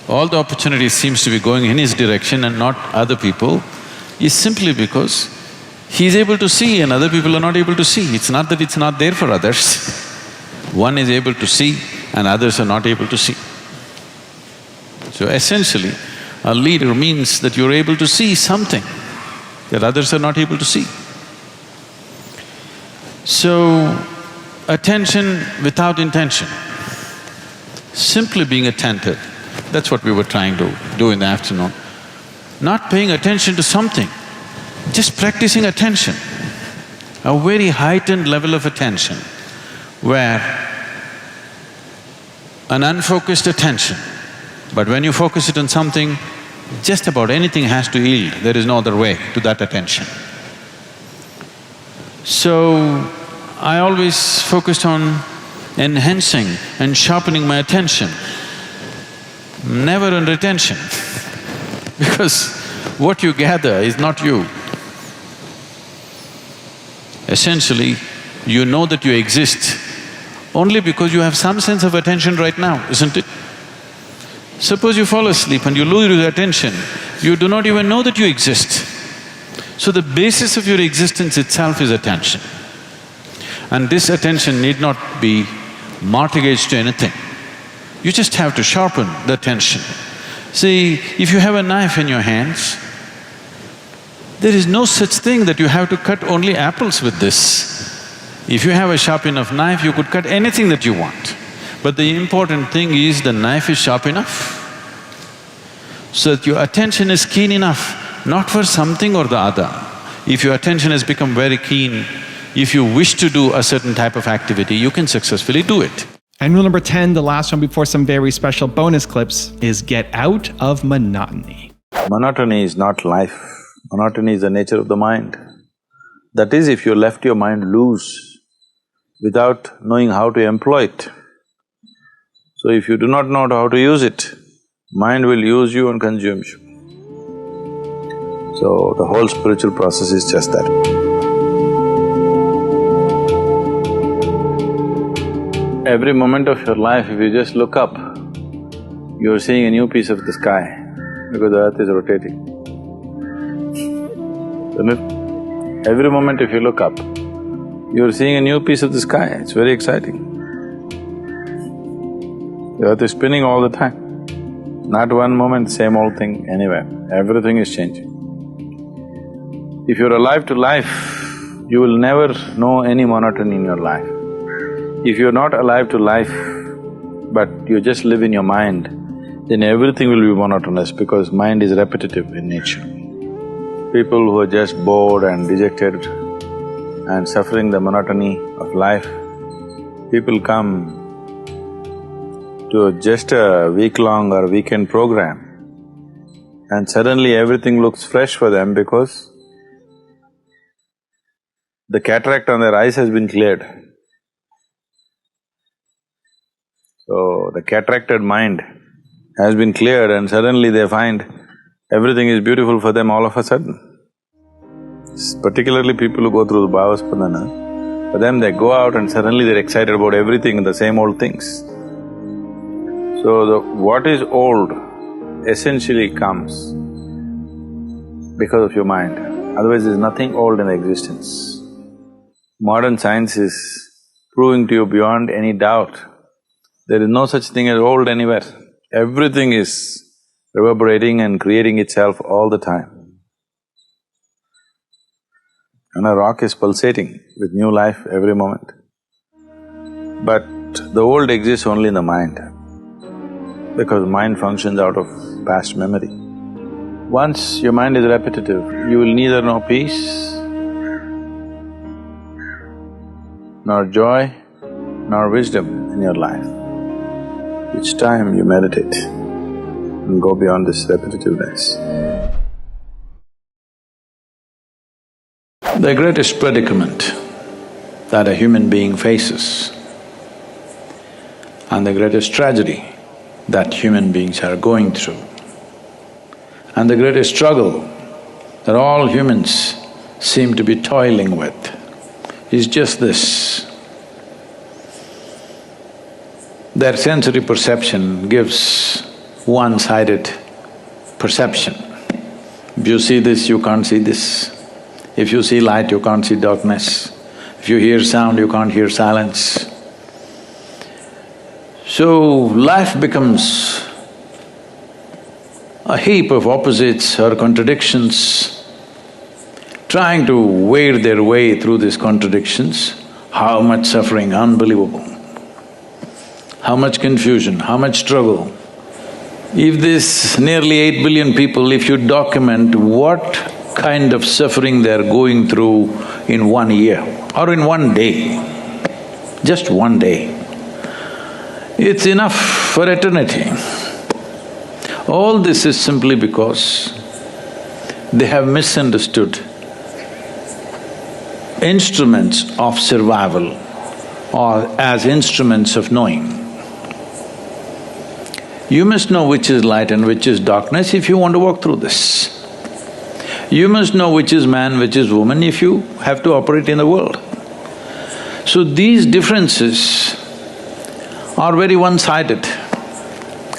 [SPEAKER 6] all the opportunities seems to be going in his direction and not other people is simply because he's able to see and other people are not able to see. It's not that it's not there for others. One is able to see and others are not able to see. So essentially, a leader means that you're able to see something that others are not able to see. So, attention without intention, simply being attentive, that's what we were trying to do in the afternoon. Not paying attention to something, just practicing attention, a very heightened level of attention where an unfocused attention But when you focus it on something, just about anything has to yield, there is no other way to that attention. So, I always focused on enhancing and sharpening my attention, never on retention because what you gather is not you. Essentially, you know that you exist only because you have some sense of attention right now, isn't it? Suppose you fall asleep and you lose your attention, you do not even know that you exist. So the basis of your existence itself is attention. And this attention need not be mortgaged to anything. You just have to sharpen the attention. See, if you have a knife in your hands, there is no such thing that you have to cut only apples with this. If you have a sharp enough knife, you could cut anything that you want. But the important thing is the knife is sharp enough, so that your attention is keen enough, not for something or the other. If your attention has become very keen, if you wish to do a certain type of activity, you can successfully do it.
[SPEAKER 2] And rule number 10, the last one before some very special bonus clips, is get out of monotony.
[SPEAKER 6] Monotony is not life. Monotony is the nature of the mind. That is, if you left your mind loose without knowing how to employ it. So if you do not know how to use it, mind will use you and consume you. So the whole spiritual process is just that. Every moment of your life, if you just look up, you're seeing a new piece of the sky because the earth is rotating. Isn't it? Every moment if you look up, you're seeing a new piece of the sky, it's very exciting. The earth is spinning all the time. Not one moment, same old thing anywhere, everything is changing. If you're alive to life, you will never know any monotony in your life. If you're not alive to life, but you just live in your mind, then everything will be monotonous because mind is repetitive in nature. People who are just bored and dejected and suffering the monotony of life, people come to just a week-long or weekend program and suddenly everything looks fresh for them because the cataract on their eyes has been cleared. So, the cataracted mind has been cleared and suddenly they find everything is beautiful for them all of a sudden. Particularly people who go through the Bhavaspadana, for them they go out and suddenly they're excited about everything, the same old things. So, what is old essentially comes because of your mind, otherwise there's nothing old in existence. Modern science is proving to you beyond any doubt, there is no such thing as old anywhere. Everything is reverberating and creating itself all the time. And a rock is pulsating with new life every moment. But the old exists only in the mind, because mind functions out of past memory. Once your mind is repetitive, you will neither know peace, nor joy, nor wisdom in your life. Each time you meditate and go beyond this repetitiveness. The greatest predicament that a human being faces and the greatest tragedy that human beings are going through and the greatest struggle that all humans seem to be toiling with is just this. Their sensory perception gives one-sided perception. If you see this, you can't see this. If you see light, you can't see darkness. If you hear sound, you can't hear silence. So, life becomes a heap of opposites or contradictions. Trying to wade their way through these contradictions, how much suffering, unbelievable. How much confusion, how much struggle. If this nearly 8 billion people, if you document what kind of suffering they're going through in 1 year or in 1 day, just 1 day, it's enough for eternity. All this is simply because they have misunderstood instruments of survival or as instruments of knowing. You must know which is light and which is darkness if you want to walk through this. You must know which is man, which is woman if you have to operate in the world. So these differences are very one-sided.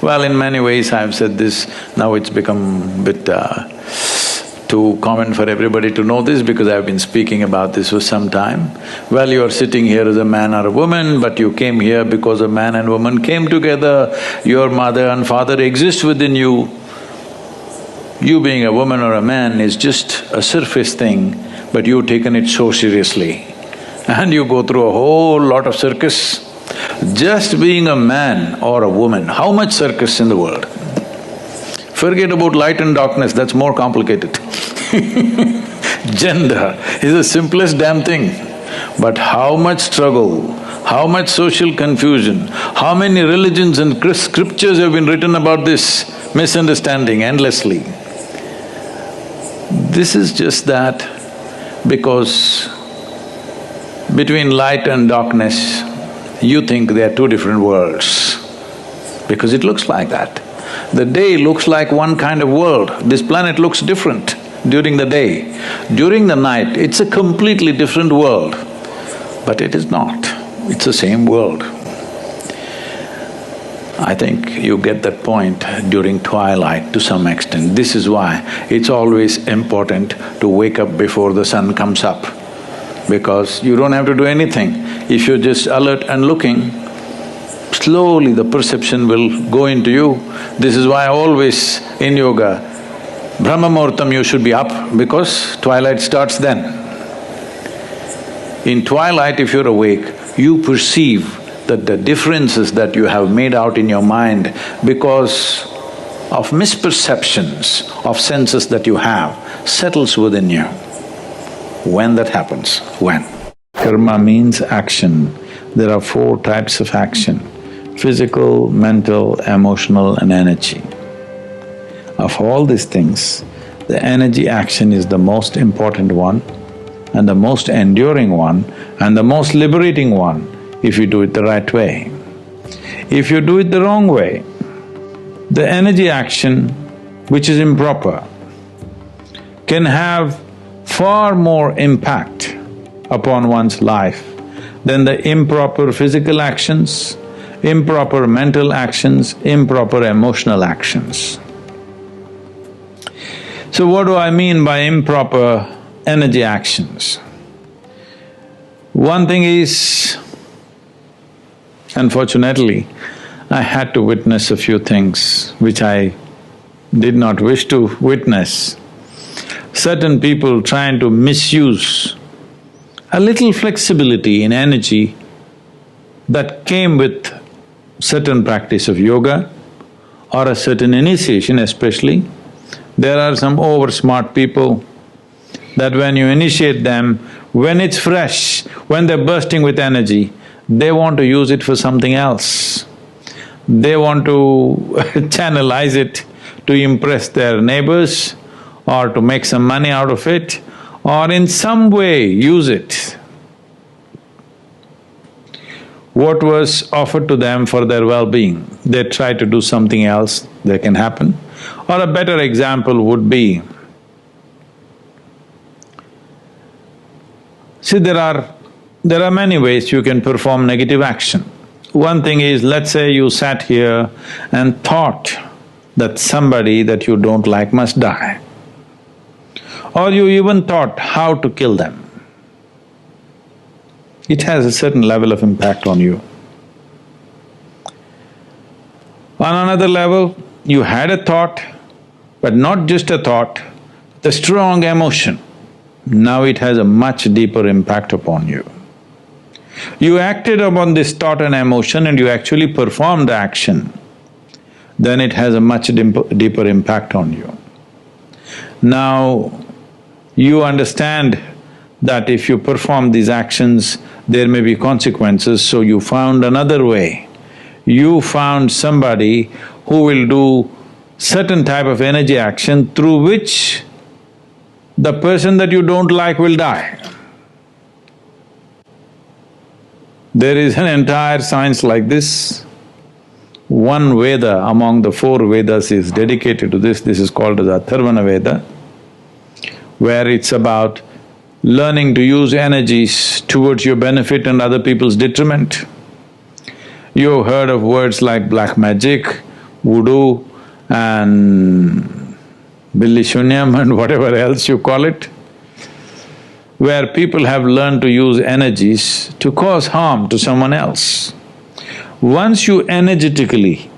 [SPEAKER 6] Well, in many ways I've said this, now it's become a bit too common for everybody to know this because I've been speaking about this for some time. Well, you're sitting here as a man or a woman, but you came here because a man and woman came together. Your mother and father exist within you. You being a woman or a man is just a surface thing, but you've taken it so seriously. And you go through a whole lot of circus. Just being a man or a woman, how much circus in the world? Forget about light and darkness, that's more complicated. Gender is the simplest damn thing. But how much struggle, how much social confusion, how many religions and scriptures have been written about this misunderstanding endlessly. This is just that because between light and darkness, you think they are two different worlds, because it looks like that. The day looks like one kind of world, this planet looks different during the day. During the night, it's a completely different world, but it is not, it's the same world. I think you get that point during twilight to some extent. This is why it's always important to wake up before the sun comes up, because you don't have to do anything. If you're just alert and looking, slowly the perception will go into you. This is why always in yoga, Brahma Muhurtam you should be up because twilight starts then. In twilight if you're awake, you perceive that the differences that you have made out in your mind because of misperceptions of senses that you have settles within you. When that happens? When? Karma means action. There are four types of action: physical, mental, emotional and energy. Of all these things, the energy action is the most important one and the most enduring one and the most liberating one if you do it the right way. If you do it the wrong way, the energy action, which is improper, can have far more impact upon one's life than the improper physical actions, improper mental actions, improper emotional actions. So what do I mean by improper energy actions? One thing is, unfortunately, I had to witness a few things which I did not wish to witness. Certain people trying to misuse a little flexibility in energy that came with certain practice of yoga or a certain initiation especially. There are some over-smart people that when you initiate them, when it's fresh, when they're bursting with energy, they want to use it for something else. They want to channelize it to impress their neighbors or to make some money out of it or in some way use it. What was offered to them for their well-being, they try to do something else that can happen. Or a better example would be, see, there are many ways you can perform negative action. One thing is, let's say you sat here and thought that somebody that you don't like must die, or you even thought how to kill them. It has a certain level of impact on you. On another level, you had a thought, but not just a thought, the strong emotion. Now it has a much deeper impact upon you. You acted upon this thought and emotion and you actually performed the action, then it has a much deeper impact on you. Now, you understand that if you perform these actions, there may be consequences, so you found another way. You found somebody who will do certain type of energy action through which the person that you don't like will die. There is an entire science like this. One Veda among the 4 Vedas is dedicated to this. This is called as Atharvana Veda, where it's about learning to use energies towards your benefit and other people's detriment. You've heard of words like black magic, voodoo and billi shunyam and whatever else you call it, where people have learned to use energies to cause harm to someone else. Once you energetically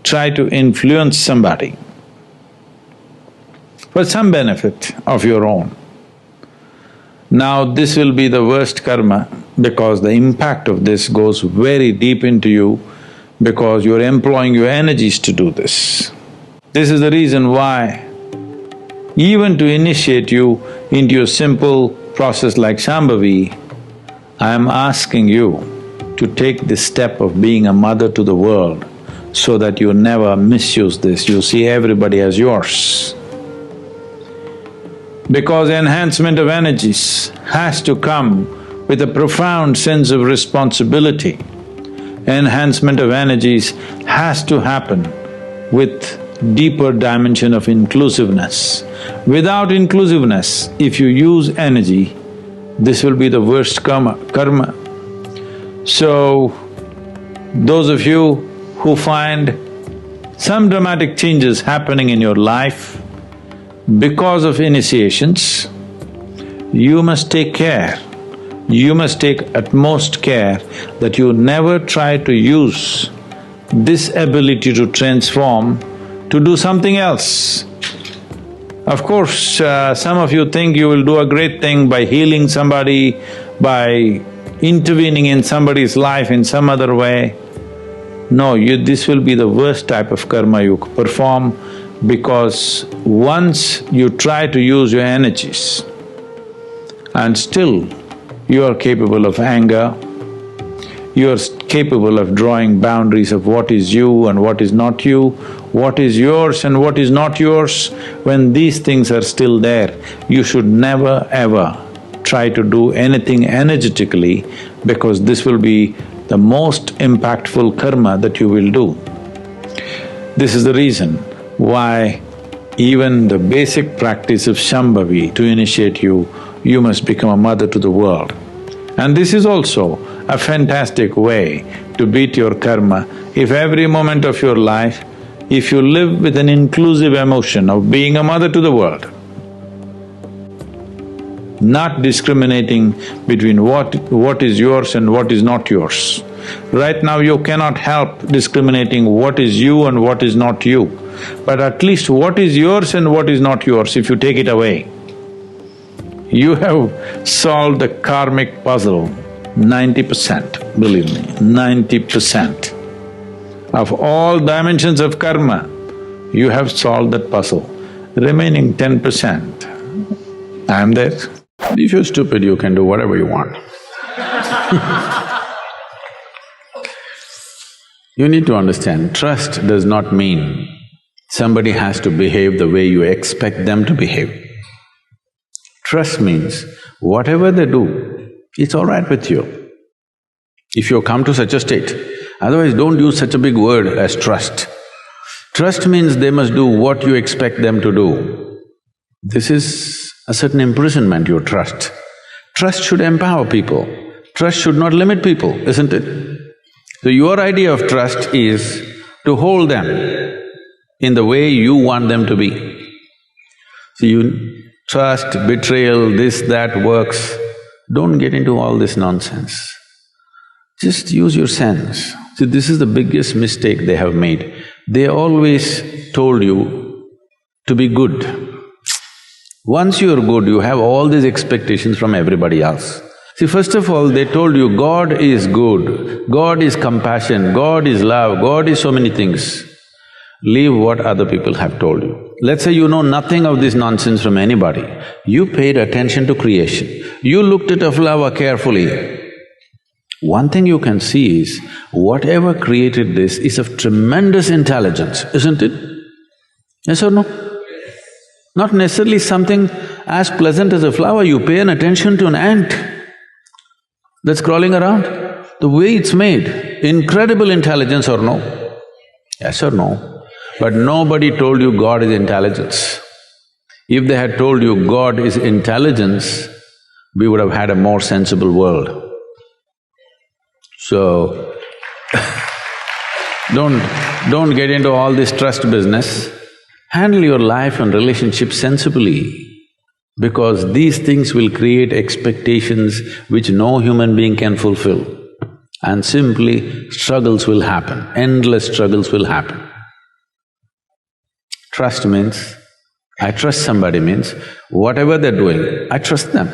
[SPEAKER 6] try to influence somebody for some benefit of your own, now this will be the worst karma because the impact of this goes very deep into you because you're employing your energies to do this. This is the reason why even to initiate you into a simple process like Shambhavi, I am asking you to take this step of being a mother to the world so that you never misuse this, you see everybody as yours. Because enhancement of energies has to come with a profound sense of responsibility. Enhancement of energies has to happen with deeper dimension of inclusiveness. Without inclusiveness, if you use energy, this will be the worst karma. So, those of you who find some dramatic changes happening in your life because of initiations, you must take care. You must take utmost care that you never try to use this ability to transform to do something else. Of course, some of you think you will do a great thing by healing somebody, by intervening in somebody's life in some other way. No, this will be the worst type of karma you perform because once you try to use your energies and still you are capable of anger, you are capable of drawing boundaries of what is you and what is not you, what is yours and what is not yours, when these things are still there, you should never ever try to do anything energetically because this will be the most impactful karma that you will do. This is the reason why even the basic practice of Shambhavi, to initiate you, you must become a mother to the world. And this is also a fantastic way to beat your karma. If every moment of your life, if you live with an inclusive emotion of being a mother to the world, not discriminating between what is yours and what is not yours. Right now you cannot help discriminating what is you and what is not you, but at least what is yours and what is not yours, if you take it away, you have solved the karmic puzzle 90%, believe me, 90%. Of all dimensions of karma, you have solved that puzzle. Remaining 10%, I am there. If you're stupid, you can do whatever you want. You need to understand, trust does not mean somebody has to behave the way you expect them to behave. Trust means whatever they do, it's all right with you. If you come to such a state, otherwise don't use such a big word as trust. Trust means they must do what you expect them to do. This is a certain imprisonment, your trust. Trust should empower people. Trust should not limit people, isn't it? So your idea of trust is to hold them in the way you want them to be. So you trust, betrayal, this, that works. Don't get into all this nonsense. Just use your sense. See, this is the biggest mistake they have made. They always told you to be good. Once you are good, you have all these expectations from everybody else. See, first of all, they told you God is good, God is compassion, God is love, God is so many things. Leave what other people have told you. Let's say you know nothing of this nonsense from anybody. You paid attention to creation, you looked at a flower carefully. One thing you can see is, whatever created this is of tremendous intelligence, isn't it?
[SPEAKER 7] Yes or no? Not necessarily something as pleasant as a flower, you pay an attention to an ant that's crawling around. The way it's made, incredible intelligence or no? Yes or no? But nobody told you God is intelligence. If they had told you God is intelligence, we would have had a more sensible world. So, don't get into all this trust business. Handle your life and relationships sensibly, because these things will create expectations which no human being can fulfill. And simply, struggles will happen, endless struggles will happen. Trust means, I trust somebody means, whatever they're doing, I trust them.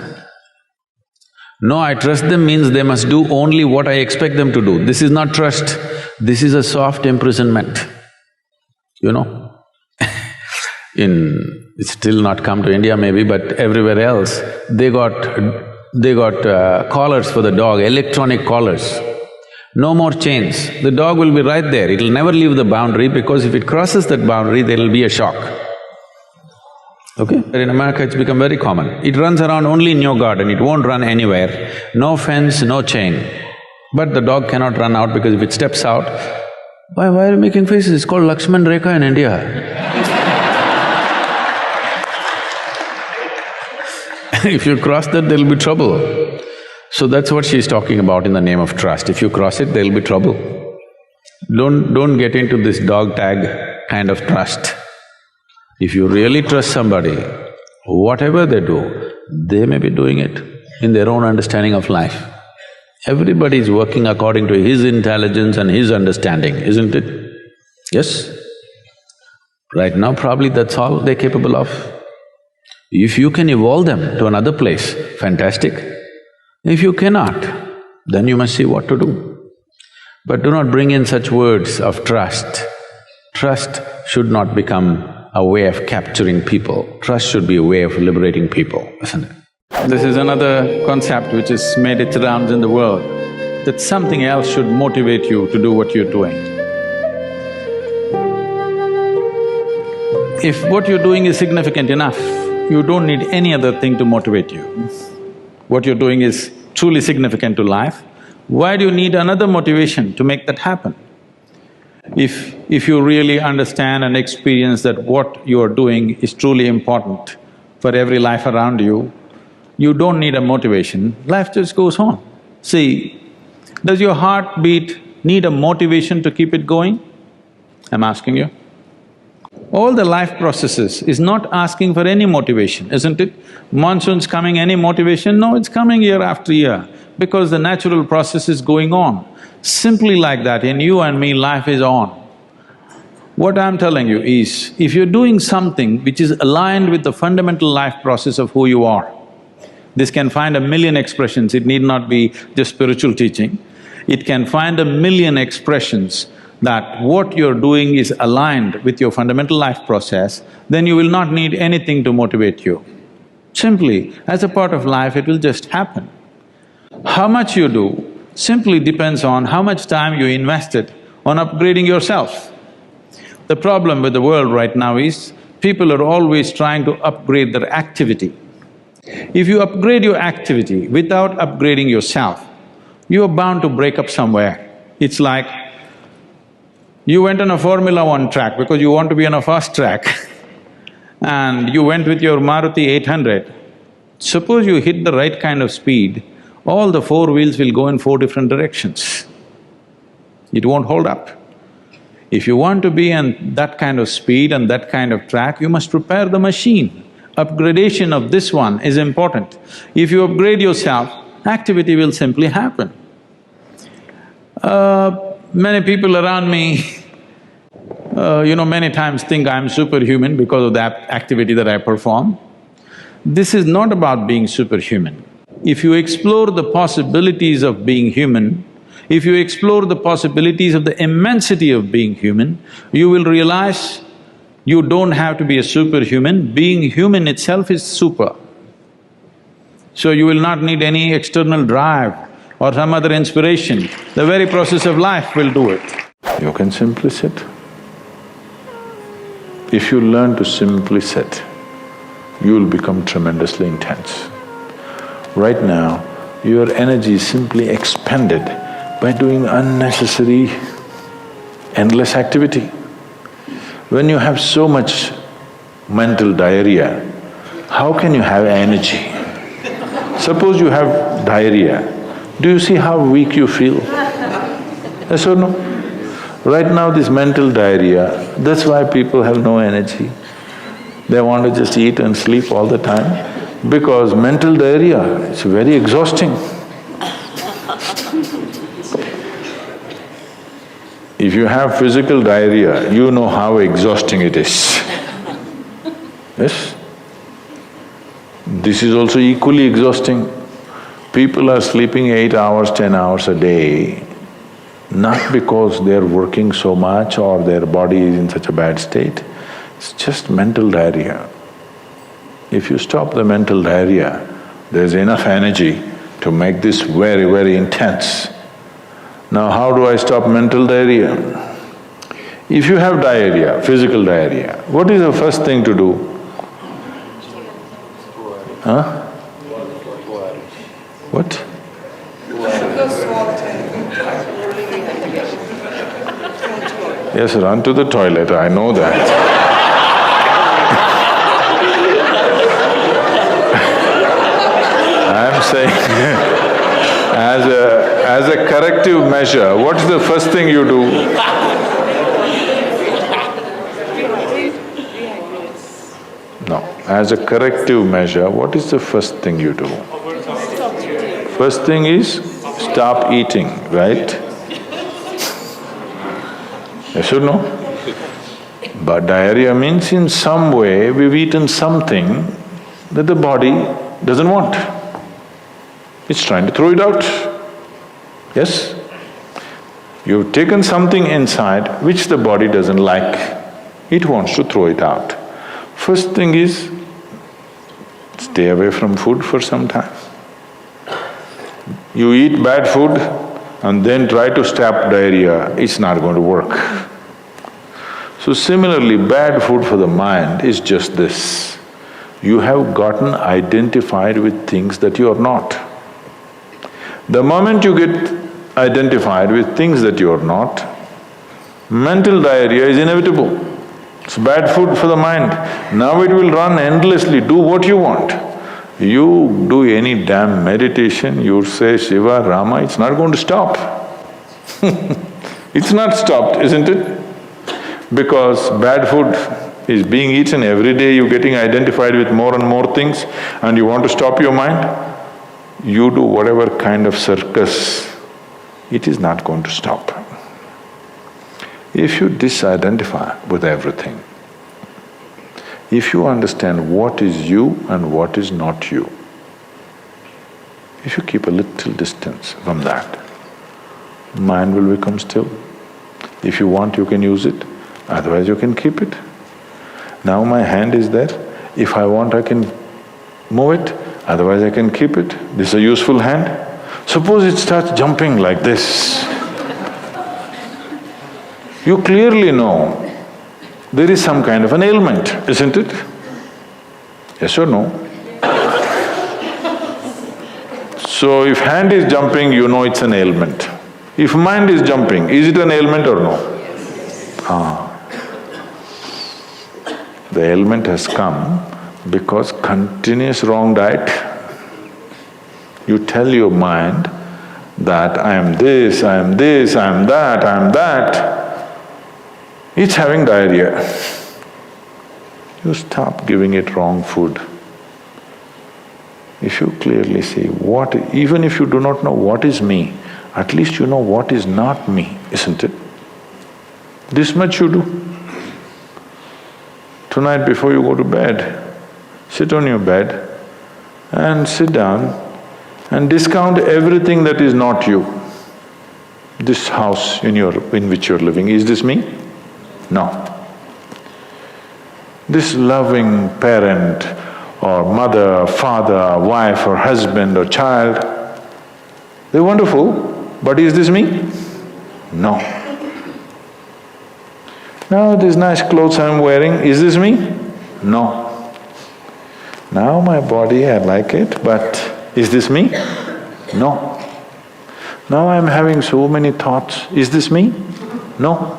[SPEAKER 7] No, I trust them means they must do only what I expect them to do. This is not trust, this is a soft imprisonment, you know. It's still not come to India maybe, but everywhere else, they got collars for the dog, electronic collars. No more chains. The dog will be right there, it'll never leave the boundary, because if it crosses that boundary, there'll be a shock. Okay? In America, it's become very common. It runs around only in your garden, it won't run anywhere. No fence, no chain. But the dog cannot run out because if it steps out, why are you making faces? It's called Lakshman Rekha in India. If you cross that, there'll be trouble. So that's what she's talking about in the name of trust. If you cross it, there'll be trouble. Don't get into this dog tag kind of trust. If you really trust somebody, whatever they do, they may be doing it in their own understanding of life. Everybody is working according to his intelligence and his understanding, isn't it? Yes? Right now, probably that's all they're capable of. If you can evolve them to another place, fantastic. If you cannot, then you must see what to do. But do not bring in such words of trust. Trust should not become a way of capturing people. Trust should be a way of liberating people, isn't it? This is another concept which has made its rounds in the world, that something else should motivate you to do what you're doing. If what you're doing is significant enough, you don't need any other thing to motivate you. What you're doing is truly significant to life, why do you need another motivation to make that happen? If you really understand and experience that what you're doing is truly important for every life around you, you don't need a motivation, life just goes on. See, does your heartbeat need a motivation to keep it going? I'm asking you. All the life processes is not asking for any motivation, isn't it? Monsoon's coming, any motivation? No, it's coming year after year, because the natural process is going on. Simply like that, in you and me, life is on. What I'm telling you is, if you're doing something which is aligned with the fundamental life process of who you are, this can find a million expressions, it need not be just spiritual teaching. It can find a million expressions that what you're doing is aligned with your fundamental life process, then you will not need anything to motivate you. Simply, as a part of life, it will just happen. How much you do simply depends on how much time you invested on upgrading yourself. The problem with the world right now is, people are always trying to upgrade their activity. If you upgrade your activity without upgrading yourself, you are bound to break up somewhere. It's like, you went on a Formula 1 track because you want to be on a fast track and you went with your Maruti 800. Suppose you hit the right kind of speed, all the four wheels will go in four different directions. It won't hold up. If you want to be on that kind of speed and that kind of track, you must prepare the machine. Upgradation of this one is important. If you upgrade yourself, activity will simply happen. Many people around me, many times think I'm superhuman because of that activity that I perform. This is not about being superhuman. If you explore the possibilities of being human, if you explore the possibilities of the immensity of being human, you will realize you don't have to be a superhuman, being human itself is super. So you will not need any external drive or some other inspiration, the very process of life will do it. You can simply sit.
[SPEAKER 6] If you learn to simply sit, you'll become tremendously intense. Right now, your energy is simply expended by doing unnecessary, endless activity. When you have so much mental diarrhea, how can you have energy? Suppose you have diarrhea, do you see how weak you feel? Yes or no? Right now this mental diarrhea, that's why people have no energy. They want to just eat and sleep all the time, because mental diarrhea, it's very exhausting. If you have physical diarrhea, you know how exhausting it is. Yes? This is also equally exhausting. People are sleeping 8 hours, 10 hours a day, not because they're working so much or their body is in such a bad state, it's just mental diarrhea. If you stop the mental diarrhea, there's enough energy to make this very, very intense. Now how do I stop mental diarrhea? If you have diarrhea, physical diarrhea, what is the first thing to do? Huh? What? Yes, run to the toilet, I know that. I'm saying as a corrective measure, what's the first thing you do? No, as a corrective measure, what is the first thing you do? First thing is stop eating, right? Yes or no? But diarrhea means in some way we've eaten something that the body doesn't want. It's trying to throw it out. Yes? You've taken something inside which the body doesn't like. It wants to throw it out. First thing is, stay away from food for some time. You eat bad food and then try to stop diarrhea, it's not going to work. So similarly, bad food for the mind is just this. You have gotten identified with things that you are not. The moment you get identified with things that you are not, mental diarrhea is inevitable. It's bad food for the mind. Now it will run endlessly, do what you want. You do any damn meditation, you say Shiva, Rama, it's not going to stop. It's not stopped, isn't it? Because bad food is being eaten every day, you're getting identified with more and more things and you want to stop your mind, you do whatever kind of circus, it is not going to stop. If you disidentify with everything, if you understand what is you and what is not you, if you keep a little distance from that, mind will become still. If you want, you can use it, otherwise you can keep it. Now my hand is there, if I want I can move it, otherwise I can keep it. This is a useful hand. Suppose it starts jumping like this. You clearly know there is some kind of an ailment, isn't it? Yes or no? So if hand is jumping, you know it's an ailment. If mind is jumping, is it an ailment or no? The ailment has come because continuous wrong diet. You tell your mind that I am this, I am this, I am that, I am that. It's having diarrhea. You stop giving it wrong food. If you clearly see what… even if you do not know what is me, at least you know what is not me, isn't it? This much you do. Tonight before you go to bed, sit on your bed and sit down and discount everything that is not you. This house in which you're living, is this me? No. This loving parent or mother, father, wife or husband or child, they're wonderful, but is this me? No. Now these nice clothes I'm wearing, is this me? No. Now my body, I like it, but is this me? No. Now I'm having so many thoughts, is this me? No.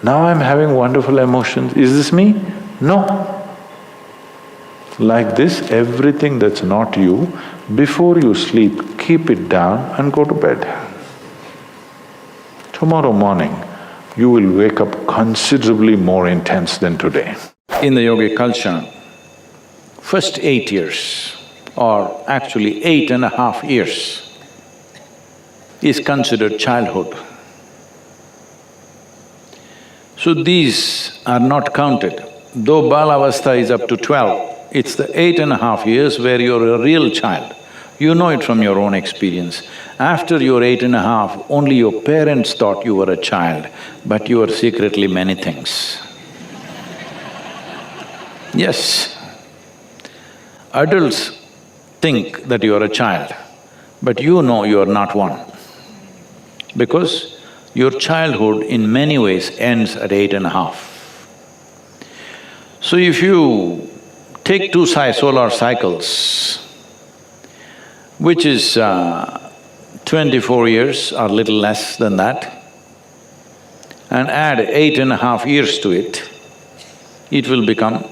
[SPEAKER 6] Now I'm having wonderful emotions, is this me? No. Like this, everything that's not you, before you sleep, keep it down and go to bed. Tomorrow morning, you will wake up considerably more intense than today.
[SPEAKER 4] In the yogic culture, first 8 years, or actually 8.5 years, is considered childhood. So these are not counted. Though Balavastha is up to 12, it's the 8.5 years where you're a real child. You know it from your own experience. After you're 8.5, only your parents thought you were a child, but you were secretly many things. Yes. Adults think that you are a child, but you know you are not one. Because your childhood in many ways ends at 8.5. So if you take two solar cycles, which is 24 years or little less than that, and add 8.5 years to it, it will become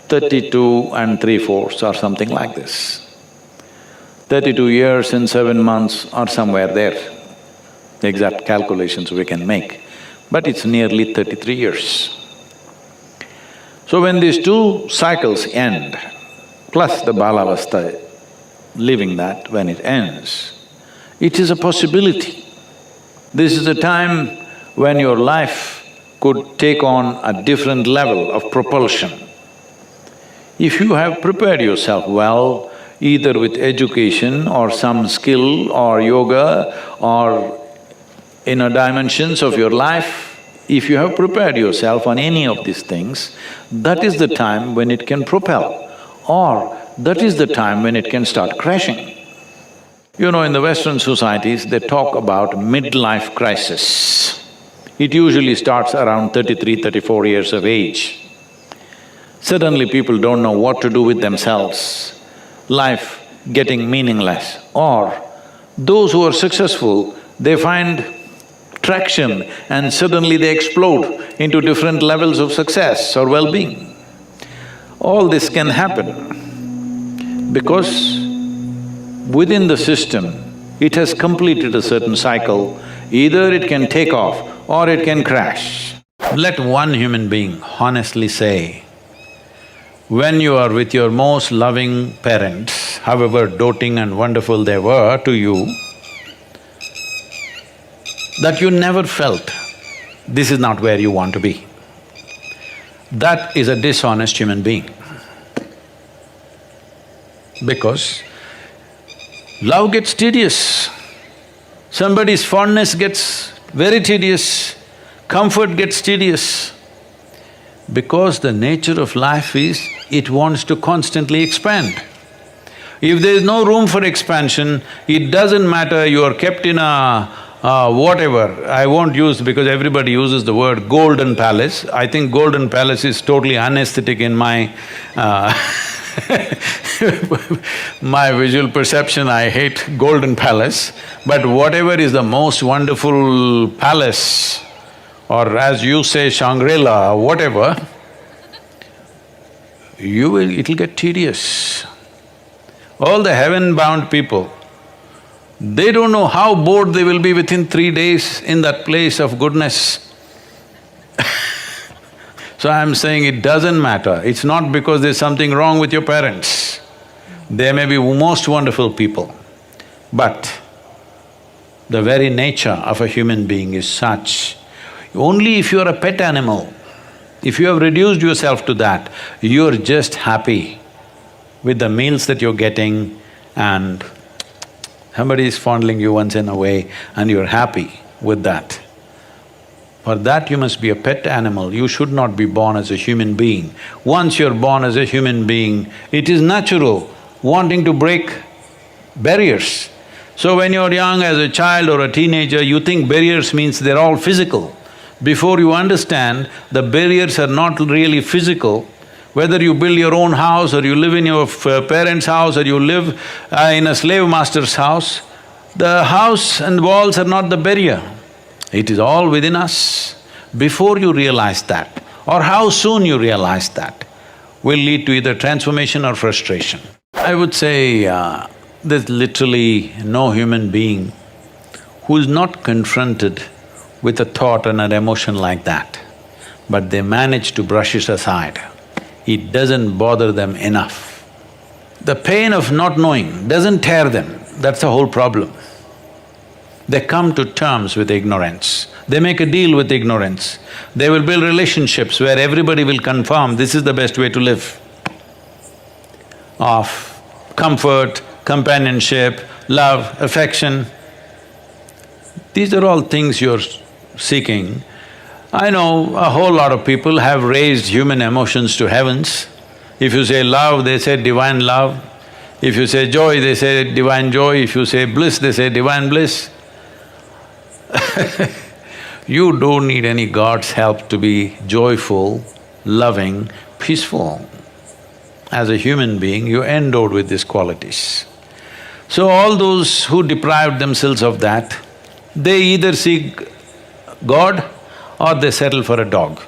[SPEAKER 4] 32 and 3/4 or something like this. 32 years and 7 months or somewhere there. The exact calculations we can make, but it's nearly 33 years. So when these two cycles end, plus the Balavastha, living that when it ends, it is a possibility. This is a time when your life could take on a different level of propulsion. If you have prepared yourself well, either with education or some skill or yoga or inner dimensions of your life, if you have prepared yourself on any of these things, that is the time when it can propel, or that is the time when it can start crashing. You know, in the Western societies, they talk about midlife crisis. It usually starts around 33, 34 years of age. Suddenly people don't know what to do with themselves, life getting meaningless. Or those who are successful, they find traction and suddenly they explode into different levels of success or well-being. All this can happen because within the system, it has completed a certain cycle. Either it can take off or it can crash. Let one human being honestly say, when you are with your most loving parents, however doting and wonderful they were to you, that you never felt this is not where you want to be. That is a dishonest human being. Because love gets tedious, somebody's fondness gets very tedious, comfort gets tedious. Because the nature of life is, it wants to constantly expand. If there is no room for expansion, it doesn't matter you are kept in a whatever, I won't use because everybody uses the word golden palace. I think golden palace is totally unaesthetic in my my visual perception. I hate golden palace, but whatever is the most wonderful palace, or as you say Shangri-La, whatever, it'll get tedious. All the heaven-bound people, they don't know how bored they will be within 3 days in that place of goodness. So I'm saying it doesn't matter, it's not because there's something wrong with your parents. They may be most wonderful people, but the very nature of a human being is such. Only if you're a pet animal, if you have reduced yourself to that, you're just happy with the meals that you're getting and somebody is fondling you once in a way and you're happy with that. For that you must be a pet animal, you should not be born as a human being. Once you're born as a human being, it is natural wanting to break barriers. So when you're young as a child or a teenager, you think barriers means they're all physical. Before you understand, the barriers are not really physical. Whether you build your own house or you live in your parents' house or you live in a slave master's house, the house and walls are not the barrier. It is all within us. Before you realize that, or how soon you realize that, will lead to either transformation or frustration. I would say there's literally no human being who is not confronted with a thought and an emotion like that, but they manage to brush it aside. It doesn't bother them enough. The pain of not knowing doesn't tear them, that's the whole problem. They come to terms with ignorance, they make a deal with ignorance. They will build relationships where everybody will confirm this is the best way to live, of comfort, companionship, love, affection. These are all things you're seeking. I know a whole lot of people have raised human emotions to heavens. If you say love, they say divine love. If you say joy, they say divine joy. If you say bliss, they say divine bliss. You don't need any God's help to be joyful, loving, peaceful. As a human being, you're endowed with these qualities. So all those who deprived themselves of that, they either seek God or they settle for a dog.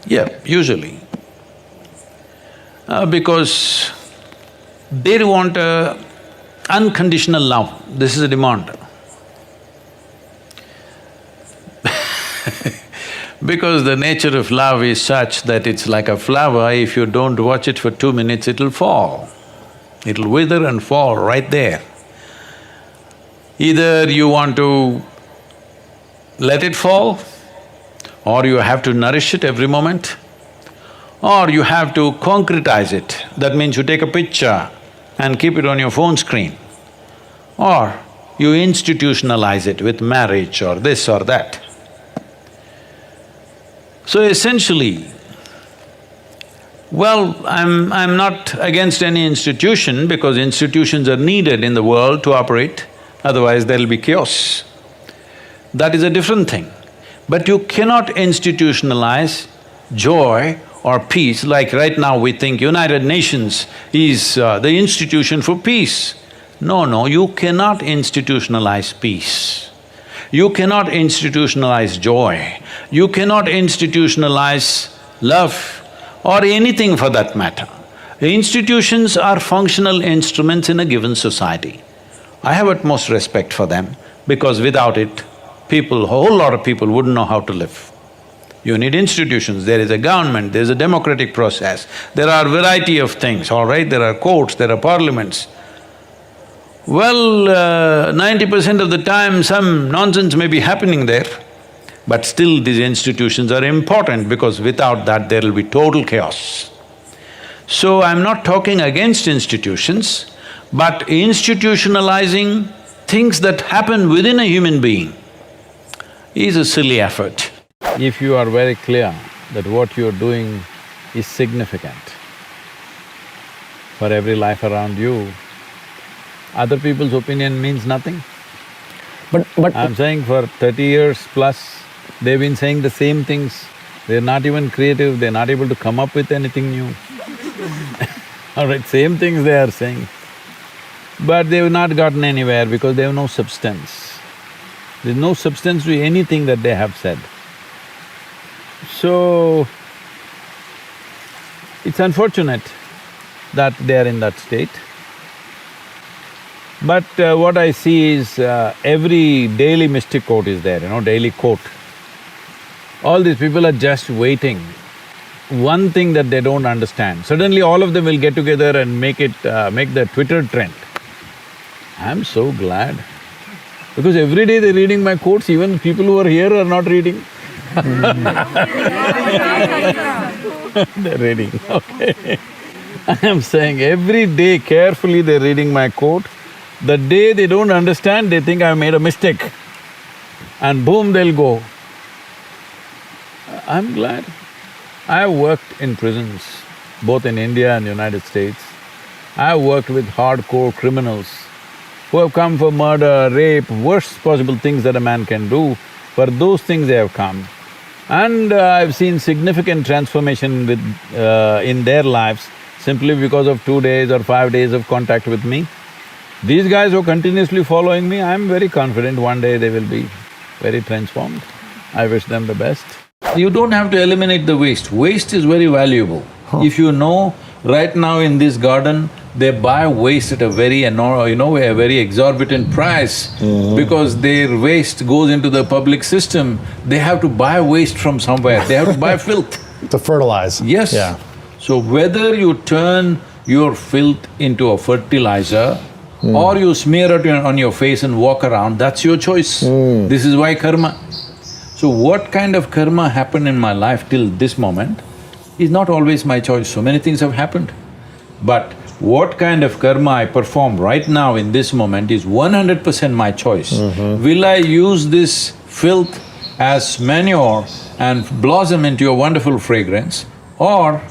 [SPEAKER 4] Yeah, usually. Because they want unconditional love, this is a demand. Because the nature of love is such that it's like a flower, if you don't watch it for 2 minutes, it'll fall. It'll wither and fall right there. Either you want to let it fall, or you have to nourish it every moment, or you have to concretize it. That means you take a picture and keep it on your phone screen, or you institutionalize it with marriage or this or that. So essentially, well, I'm not against any institution because institutions are needed in the world to operate, otherwise there'll be chaos. That is a different thing. But you cannot institutionalize joy or peace, like right now we think United Nations is the institution for peace. No, you cannot institutionalize peace. You cannot institutionalize joy. You cannot institutionalize love or anything for that matter. Institutions are functional instruments in a given society. I have utmost respect for them because without it, a whole lot of people wouldn't know how to live. You need institutions, there is a government, there's a democratic process, there are variety of things, all right? There are courts, there are parliaments. Well, 90% of the time some nonsense may be happening there, but still these institutions are important because without that there will be total chaos. So I'm not talking against institutions, but institutionalizing things that happen within a human being is a silly effort. If you are very clear that what you're doing is significant for every life around you, other people's opinion means nothing.
[SPEAKER 8] But
[SPEAKER 4] I'm saying for 30 years plus, they've been saying the same things. They're not even creative, they're not able to come up with anything new. All right, same things they are saying. But they've not gotten anywhere because they have no substance. There's no substance to anything that they have said. So, it's unfortunate that they are in that state. But what I see is every daily mystic quote is there, daily quote. All these people are just waiting. One thing that they don't understand, suddenly all of them will get together and make the Twitter trend. I'm so glad, because every day they're reading my quotes, even people who are here are not reading. They're reading, okay. I am saying every day carefully they're reading my quote. The day they don't understand, they think I made a mistake, and boom, they'll go. I'm glad. I have worked in prisons, both in India and United States. I have worked with hardcore criminals who have come for murder, rape, worst possible things that a man can do, for those things they have come. And I've seen significant transformation in their lives simply because of 2 days or 5 days of contact with me. These guys who are continuously following me, I'm very confident one day they will be very transformed. I wish them the best. You don't have to eliminate the waste. Waste is very valuable. If you know, right now in this garden, they buy waste at a very a very exorbitant price because their waste goes into the public system. They have to buy waste from somewhere, they have to buy filth.
[SPEAKER 8] To fertilize.
[SPEAKER 4] Yes.
[SPEAKER 8] Yeah.
[SPEAKER 4] So whether you turn your filth into a fertilizer or you smear it on your face and walk around, that's your choice. This is why karma. So what kind of karma happened in my life till this moment is not always my choice. So many things have happened. But what kind of karma I perform right now in this moment is 100% my choice. Will I use this filth as manure and blossom into a wonderful fragrance, or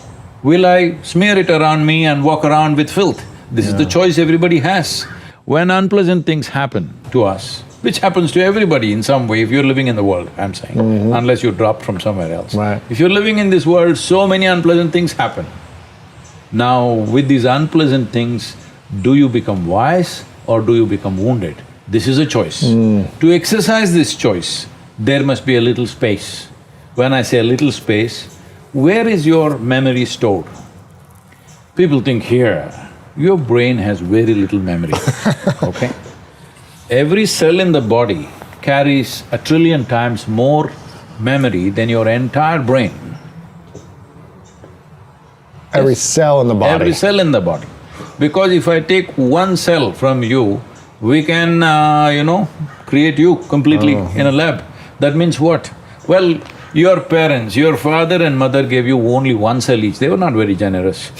[SPEAKER 4] will I smear it around me and walk around with filth? This is the choice everybody has. When unpleasant things happen to us, which happens to everybody in some way if you're living in the world, I'm saying, unless you dropped from somewhere else.
[SPEAKER 8] Right.
[SPEAKER 4] If you're living in this world, so many unpleasant things happen. Now, with these unpleasant things, do you become wise or do you become wounded? This is a choice. To exercise this choice, there must be a little space. When I say a little space, where is your memory stored? People think here, your brain has very little memory, okay? Every cell in the body carries 1 trillion times more memory than your entire brain.
[SPEAKER 8] Every cell in the body.
[SPEAKER 4] Every cell in the body. Because if I take one cell from you, we can, create you completely in a lab. That means what? Well, your parents, your father and mother gave you only one cell each, they were not very generous,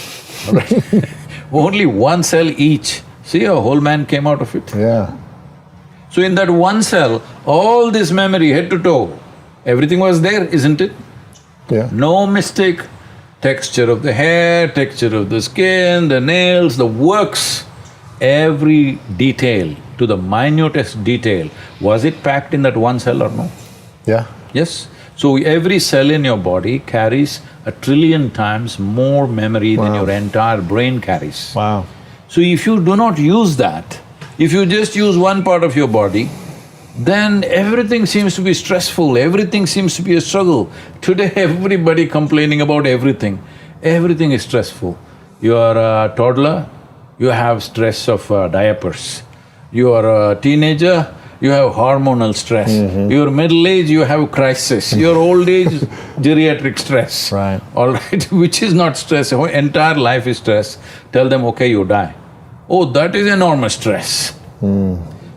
[SPEAKER 4] all right? Only one cell each. See, a whole man came out of it.
[SPEAKER 8] Yeah.
[SPEAKER 4] So in that one cell, all this memory, head to toe, everything was there, isn't it?
[SPEAKER 8] Yeah.
[SPEAKER 4] No mistake. Texture of the hair, texture of the skin, the nails, the works, every detail, to the minutest detail, was it packed in that one cell or no?
[SPEAKER 8] Yeah.
[SPEAKER 4] Yes? So every cell in your body carries 1 trillion times more memory than your entire brain carries.
[SPEAKER 8] Wow.
[SPEAKER 4] So if you do not use that, if you just use one part of your body, then everything seems to be stressful, everything seems to be a struggle. Today everybody complaining about everything, everything is stressful. You are a toddler, you have stress of diapers. You are a teenager, you have hormonal stress. You're middle age, you have crisis. Your old age, geriatric stress.
[SPEAKER 8] Right.
[SPEAKER 4] All right, which is not stress, your entire life is stress. Tell them, okay, you die. Oh, that is enormous stress.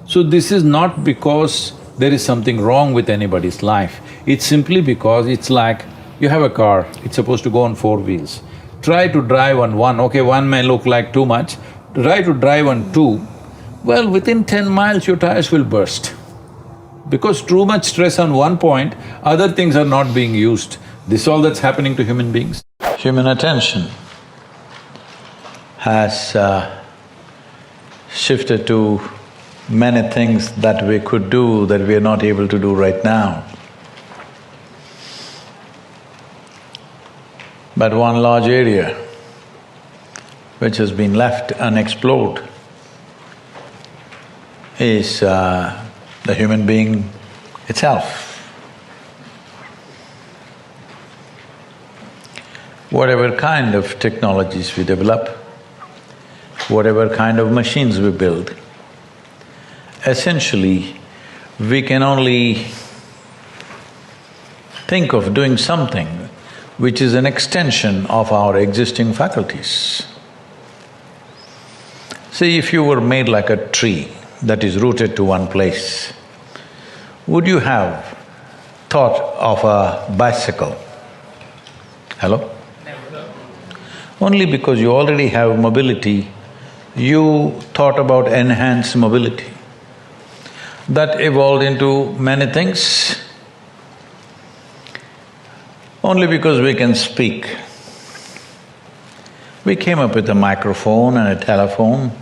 [SPEAKER 4] So this is not because there is something wrong with anybody's life, it's simply because it's like you have a car, it's supposed to go on 4 wheels. Try to drive on one, okay, one may look like too much, try to drive on 2, well, within 10 miles your tires will burst. Because too much stress on one point, other things are not being used. This is all that's happening to human beings.
[SPEAKER 6] Human attention has shifted to many things that we could do that we are not able to do right now. But one large area which has been left unexplored is the human being itself. Whatever kind of technologies we develop, whatever kind of machines we build, essentially, we can only think of doing something which is an extension of our existing faculties. See, if you were made like a tree that is rooted to one place, would you have thought of a bicycle? Hello? Never. Only because you already have mobility, you thought about enhanced mobility. That evolved into many things. Only because we can speak. We came up with a microphone and a telephone.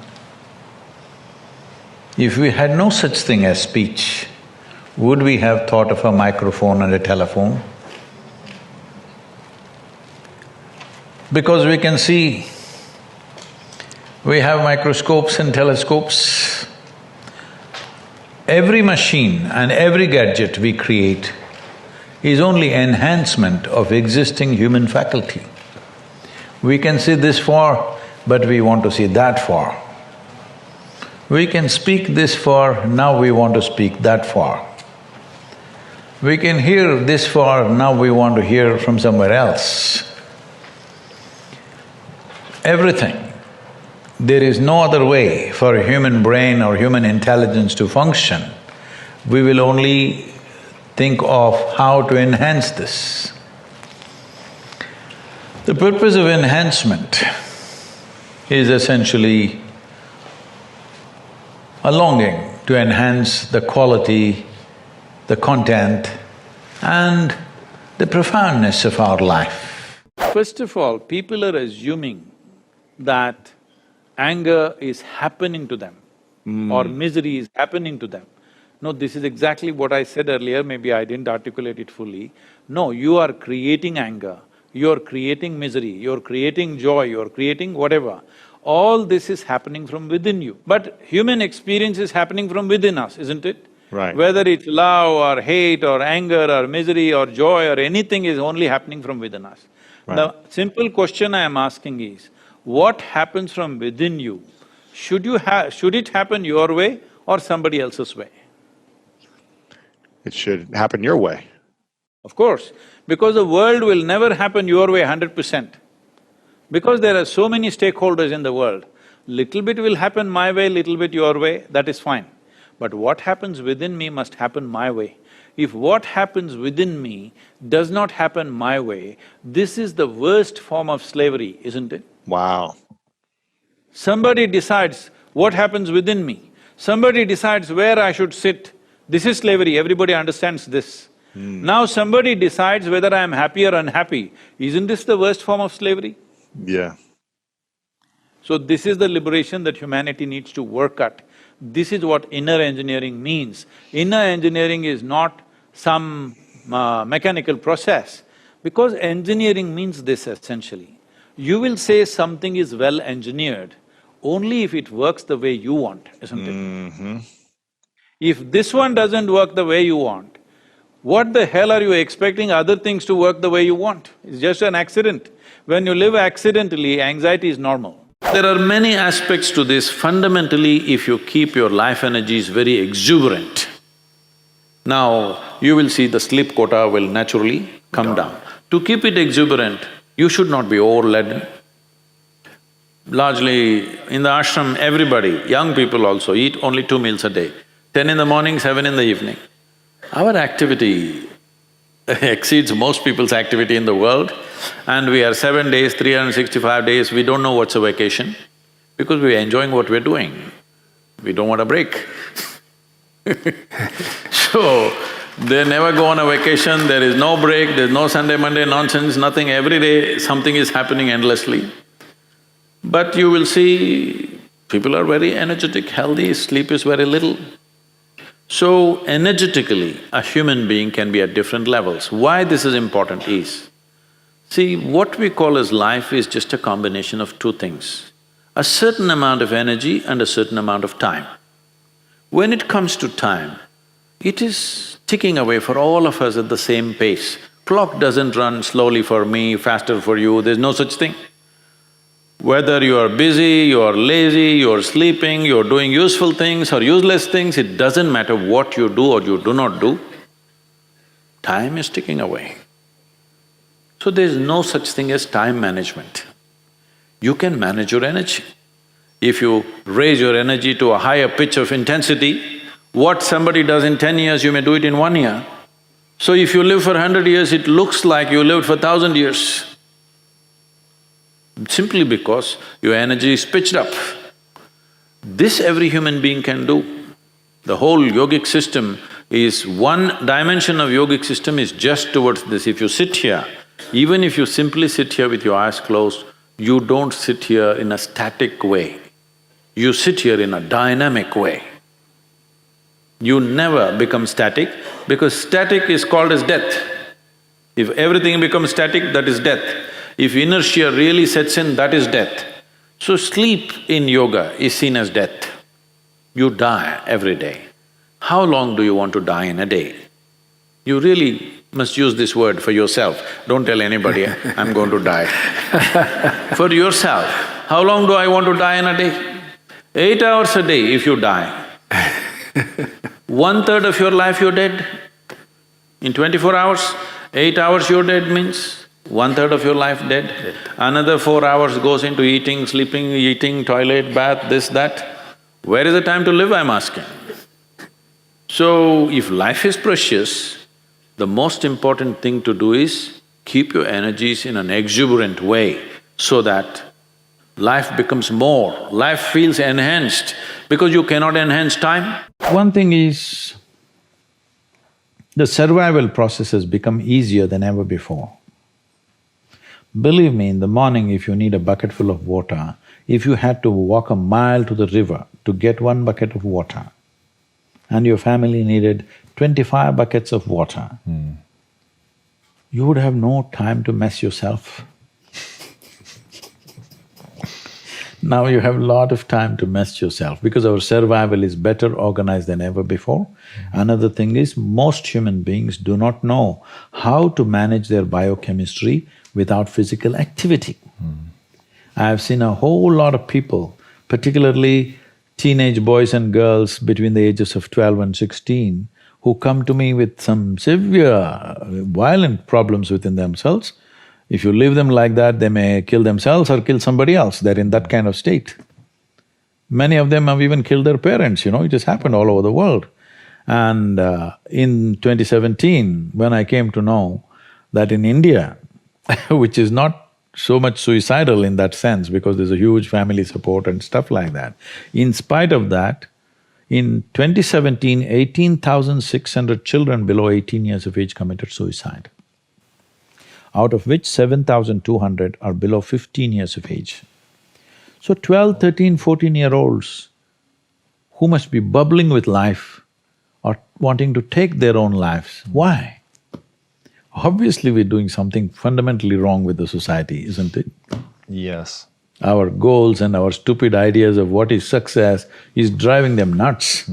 [SPEAKER 6] If we had no such thing as speech, would we have thought of a microphone and a telephone? Because we can see, we have microscopes and telescopes. Every machine and every gadget we create is only enhancement of existing human faculty. We can see this far, but we want to see that far. We can speak this far, now we want to speak that far. We can hear this far, now we want to hear from somewhere else. Everything. There is no other way for a human brain or human intelligence to function. We will only think of how to enhance this. The purpose of enhancement is essentially a longing to enhance the quality, the content and the profoundness of our life.
[SPEAKER 4] First of all, people are assuming that anger is happening to them or misery is happening to them. No, this is exactly what I said earlier, maybe I didn't articulate it fully. No, you are creating anger, you're creating misery, you're creating joy, you're creating whatever. All this is happening from within you. But human experience is happening from within us, isn't it?
[SPEAKER 8] Right.
[SPEAKER 4] Whether it's love or hate or anger or misery or joy or anything is only happening from within us.
[SPEAKER 8] Right.
[SPEAKER 4] The simple question I am asking is, what happens from within you? Should it happen your way or somebody else's way?
[SPEAKER 8] It should happen your way.
[SPEAKER 4] Of course, because the world will never happen your way 100%. Because there are so many stakeholders in the world, little bit will happen my way, little bit your way, that is fine. But what happens within me must happen my way. If what happens within me does not happen my way, this is the worst form of slavery, isn't it?
[SPEAKER 8] Wow.
[SPEAKER 4] Somebody decides what happens within me, somebody decides where I should sit. This is slavery, everybody understands this. Now somebody decides whether I am happy or unhappy. Isn't this the worst form of slavery?
[SPEAKER 8] Yeah.
[SPEAKER 4] So this is the liberation that humanity needs to work at. This is what inner engineering means. Inner engineering is not some mechanical process, because engineering means this essentially. You will say something is well engineered only if it works the way you want, isn't it? If this one doesn't work the way you want, what the hell are you expecting other things to work the way you want? It's just an accident. When you live accidentally, anxiety is normal. There are many aspects to this. Fundamentally, if you keep your life energies very exuberant, now you will see the sleep quota will naturally come down. To keep it exuberant, you should not be overladen. Largely, in the ashram, everybody, young people also, eat only 2 meals a day, 10 in the morning, 7 in the evening. Our activity exceeds most people's activity in the world, and we are 7 days, 365 days, we don't know what's a vacation, because we're enjoying what we're doing. We don't want a break. So, they never go on a vacation, there is no break, there's no Sunday, Monday nonsense, nothing, every day something is happening endlessly. But you will see, people are very energetic, healthy, sleep is very little. So, energetically, a human being can be at different levels. Why this is important is, see, what we call as life is just a combination of 2 things, a certain amount of energy and a certain amount of time. When it comes to time, it is ticking away for all of us at the same pace. Clock doesn't run slowly for me, faster for you, there's no such thing. Whether you are busy, you are lazy, you are sleeping, you are doing useful things or useless things, it doesn't matter what you do or you do not do, time is ticking away. So there's no such thing as time management. You can manage your energy. If you raise your energy to a higher pitch of intensity, what somebody does in 10 years, you may do it in 1 year. So if you live for 100 years, it looks like you lived for 1,000 years. Simply because your energy is pitched up. This every human being can do. The whole yogic system is… one dimension of yogic system is just towards this. If you sit here, even if you simply sit here with your eyes closed, you don't sit here in a static way. You sit here in a dynamic way.
[SPEAKER 6] You never become static because static is called as death. If everything becomes static, that is death. If inertia really sets in, that is death. So sleep in yoga is seen as death. You die every day. How long do you want to die in a day? You really must use this word for yourself. Don't tell anybody, I'm going to die. For yourself, how long do I want to die in a day? 8 hours a day if you die. 1/3 of your life you're dead. In 24 hours, 8 hours you're dead means 1/3 of your life dead. Another 4 hours goes into eating, sleeping, eating, toilet, bath, this, that. Where is the time to live, I'm asking? So, if life is precious, the most important thing to do is keep your energies in an exuberant way so that life becomes more, life feels enhanced because you cannot enhance time.
[SPEAKER 7] One thing is, the survival process has become easier than ever before. Believe me, in the morning if you need a bucket full of water, if you had to walk a mile to the river to get 1 bucket of water, and your family needed 25 buckets of water, you would have no time to mess yourself. Now you have a lot of time to mess yourself because our survival is better organized than ever before. Another thing is, most human beings do not know how to manage their biochemistry without physical activity. I have seen a whole lot of people, particularly teenage boys and girls between the ages of 12 and 16, who come to me with some severe, violent problems within themselves. If you leave them like that, they may kill themselves or kill somebody else, they're in that kind of state. Many of them have even killed their parents, it has happened all over the world. And in 2017, when I came to know that in India, which is not so much suicidal in that sense because there's a huge family support and stuff like that, in spite of that, in 2017, 18,600 children below 18 years of age committed suicide, out of which 7,200 are below 15 years of age. So 12, 13, 14-year-olds who must be bubbling with life are wanting to take their own lives. Why? Obviously we're doing something fundamentally wrong with the society, isn't it?
[SPEAKER 9] Yes.
[SPEAKER 7] Our goals and our stupid ideas of what is success is driving them nuts.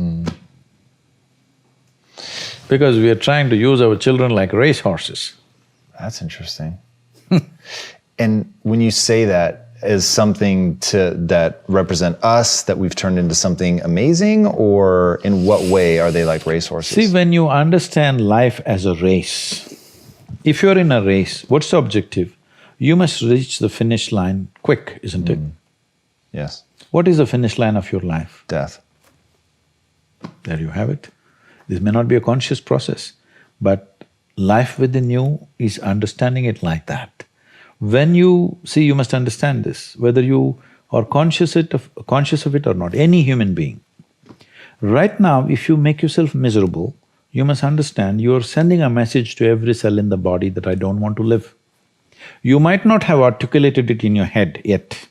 [SPEAKER 7] Because we are trying to use our children like racehorses.
[SPEAKER 9] That's interesting. And when you say that, is something that represent us, that we've turned into something amazing, or in what way are they like racehorses?
[SPEAKER 7] See, when you understand life as a race, if you're in a race, what's the objective? You must reach the finish line quick, isn't it?
[SPEAKER 9] Yes.
[SPEAKER 7] What is the finish line of your life?
[SPEAKER 9] Death.
[SPEAKER 7] There you have it. This may not be a conscious process, but life within you is understanding it like that. When you… see, you must understand this, whether you are conscious of it or not, any human being. Right now, if you make yourself miserable, you must understand you are sending a message to every cell in the body that I don't want to live. You might not have articulated it in your head yet,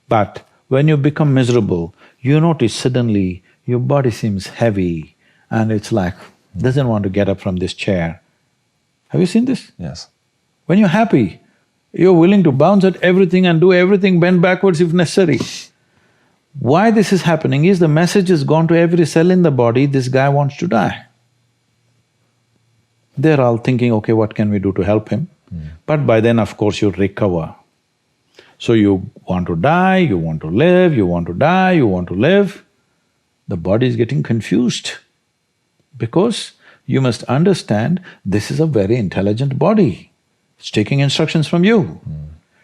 [SPEAKER 7] but when you become miserable, you notice suddenly your body seems heavy and it's like, doesn't want to get up from this chair. Have you seen this?
[SPEAKER 9] Yes.
[SPEAKER 7] When you're happy, you're willing to bounce at everything and do everything, bend backwards if necessary. Why this is happening is the message has gone to every cell in the body, this guy wants to die. They're all thinking, okay, what can we do to help him? But by then, of course, you recover. So you want to die, you want to live, you want to die, you want to live. The body is getting confused because you must understand this is a very intelligent body. It's taking instructions from you.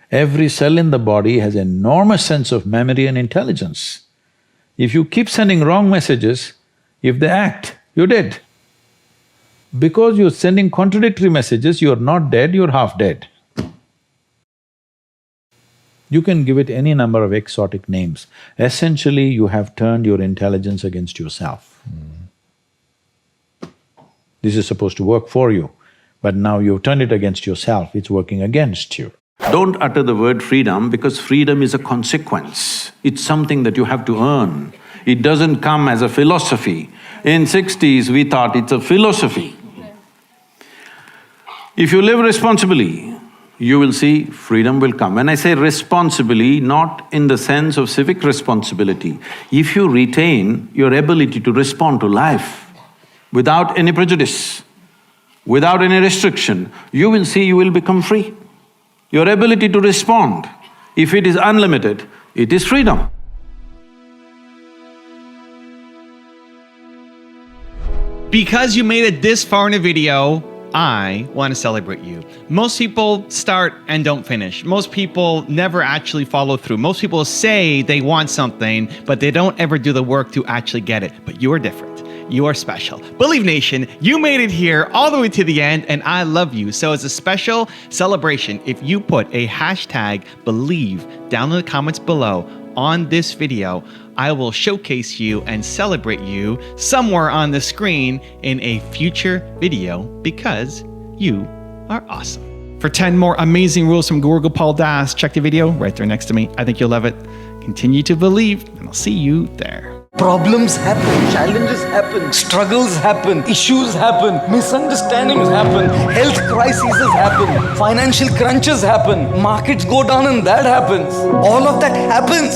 [SPEAKER 7] Every cell in the body has an enormous sense of memory and intelligence. If you keep sending wrong messages, if they act, you're dead. Because you're sending contradictory messages, you're not dead, you're half dead. You can give it any number of exotic names. Essentially, you have turned your intelligence against yourself. This is supposed to work for you, but now you've turned it against yourself, it's working against you. Don't utter the word freedom because freedom is a consequence. It's something that you have to earn. It doesn't come as a philosophy. In 60s, we thought it's a philosophy. If you live responsibly, you will see freedom will come. When I say responsibly, not in the sense of civic responsibility, if you retain your ability to respond to life without any prejudice, without any restriction, you will see you will become free. Your ability to respond, if it is unlimited, it is freedom.
[SPEAKER 2] Because you made it this far in a video, I want to celebrate you. Most people start and don't finish. Most people never actually follow through. Most people say they want something, but they don't ever do the work to actually get it. But you are different. You are special. Believe Nation, you made it here all the way to the end, and I love you. So as a special celebration, if you put a hashtag believe down in the comments below on this video, I will showcase you and celebrate you somewhere on the screen in a future video because you are awesome. For 10 more amazing rules from Guru Gopal Das, check the video right there next to me. I think you'll love it. Continue to believe, and I'll see you there.
[SPEAKER 10] Problems happen, challenges happen, struggles happen, issues happen, misunderstandings happen, health crises happen, financial crunches happen, markets go down and that happens. All of that happens.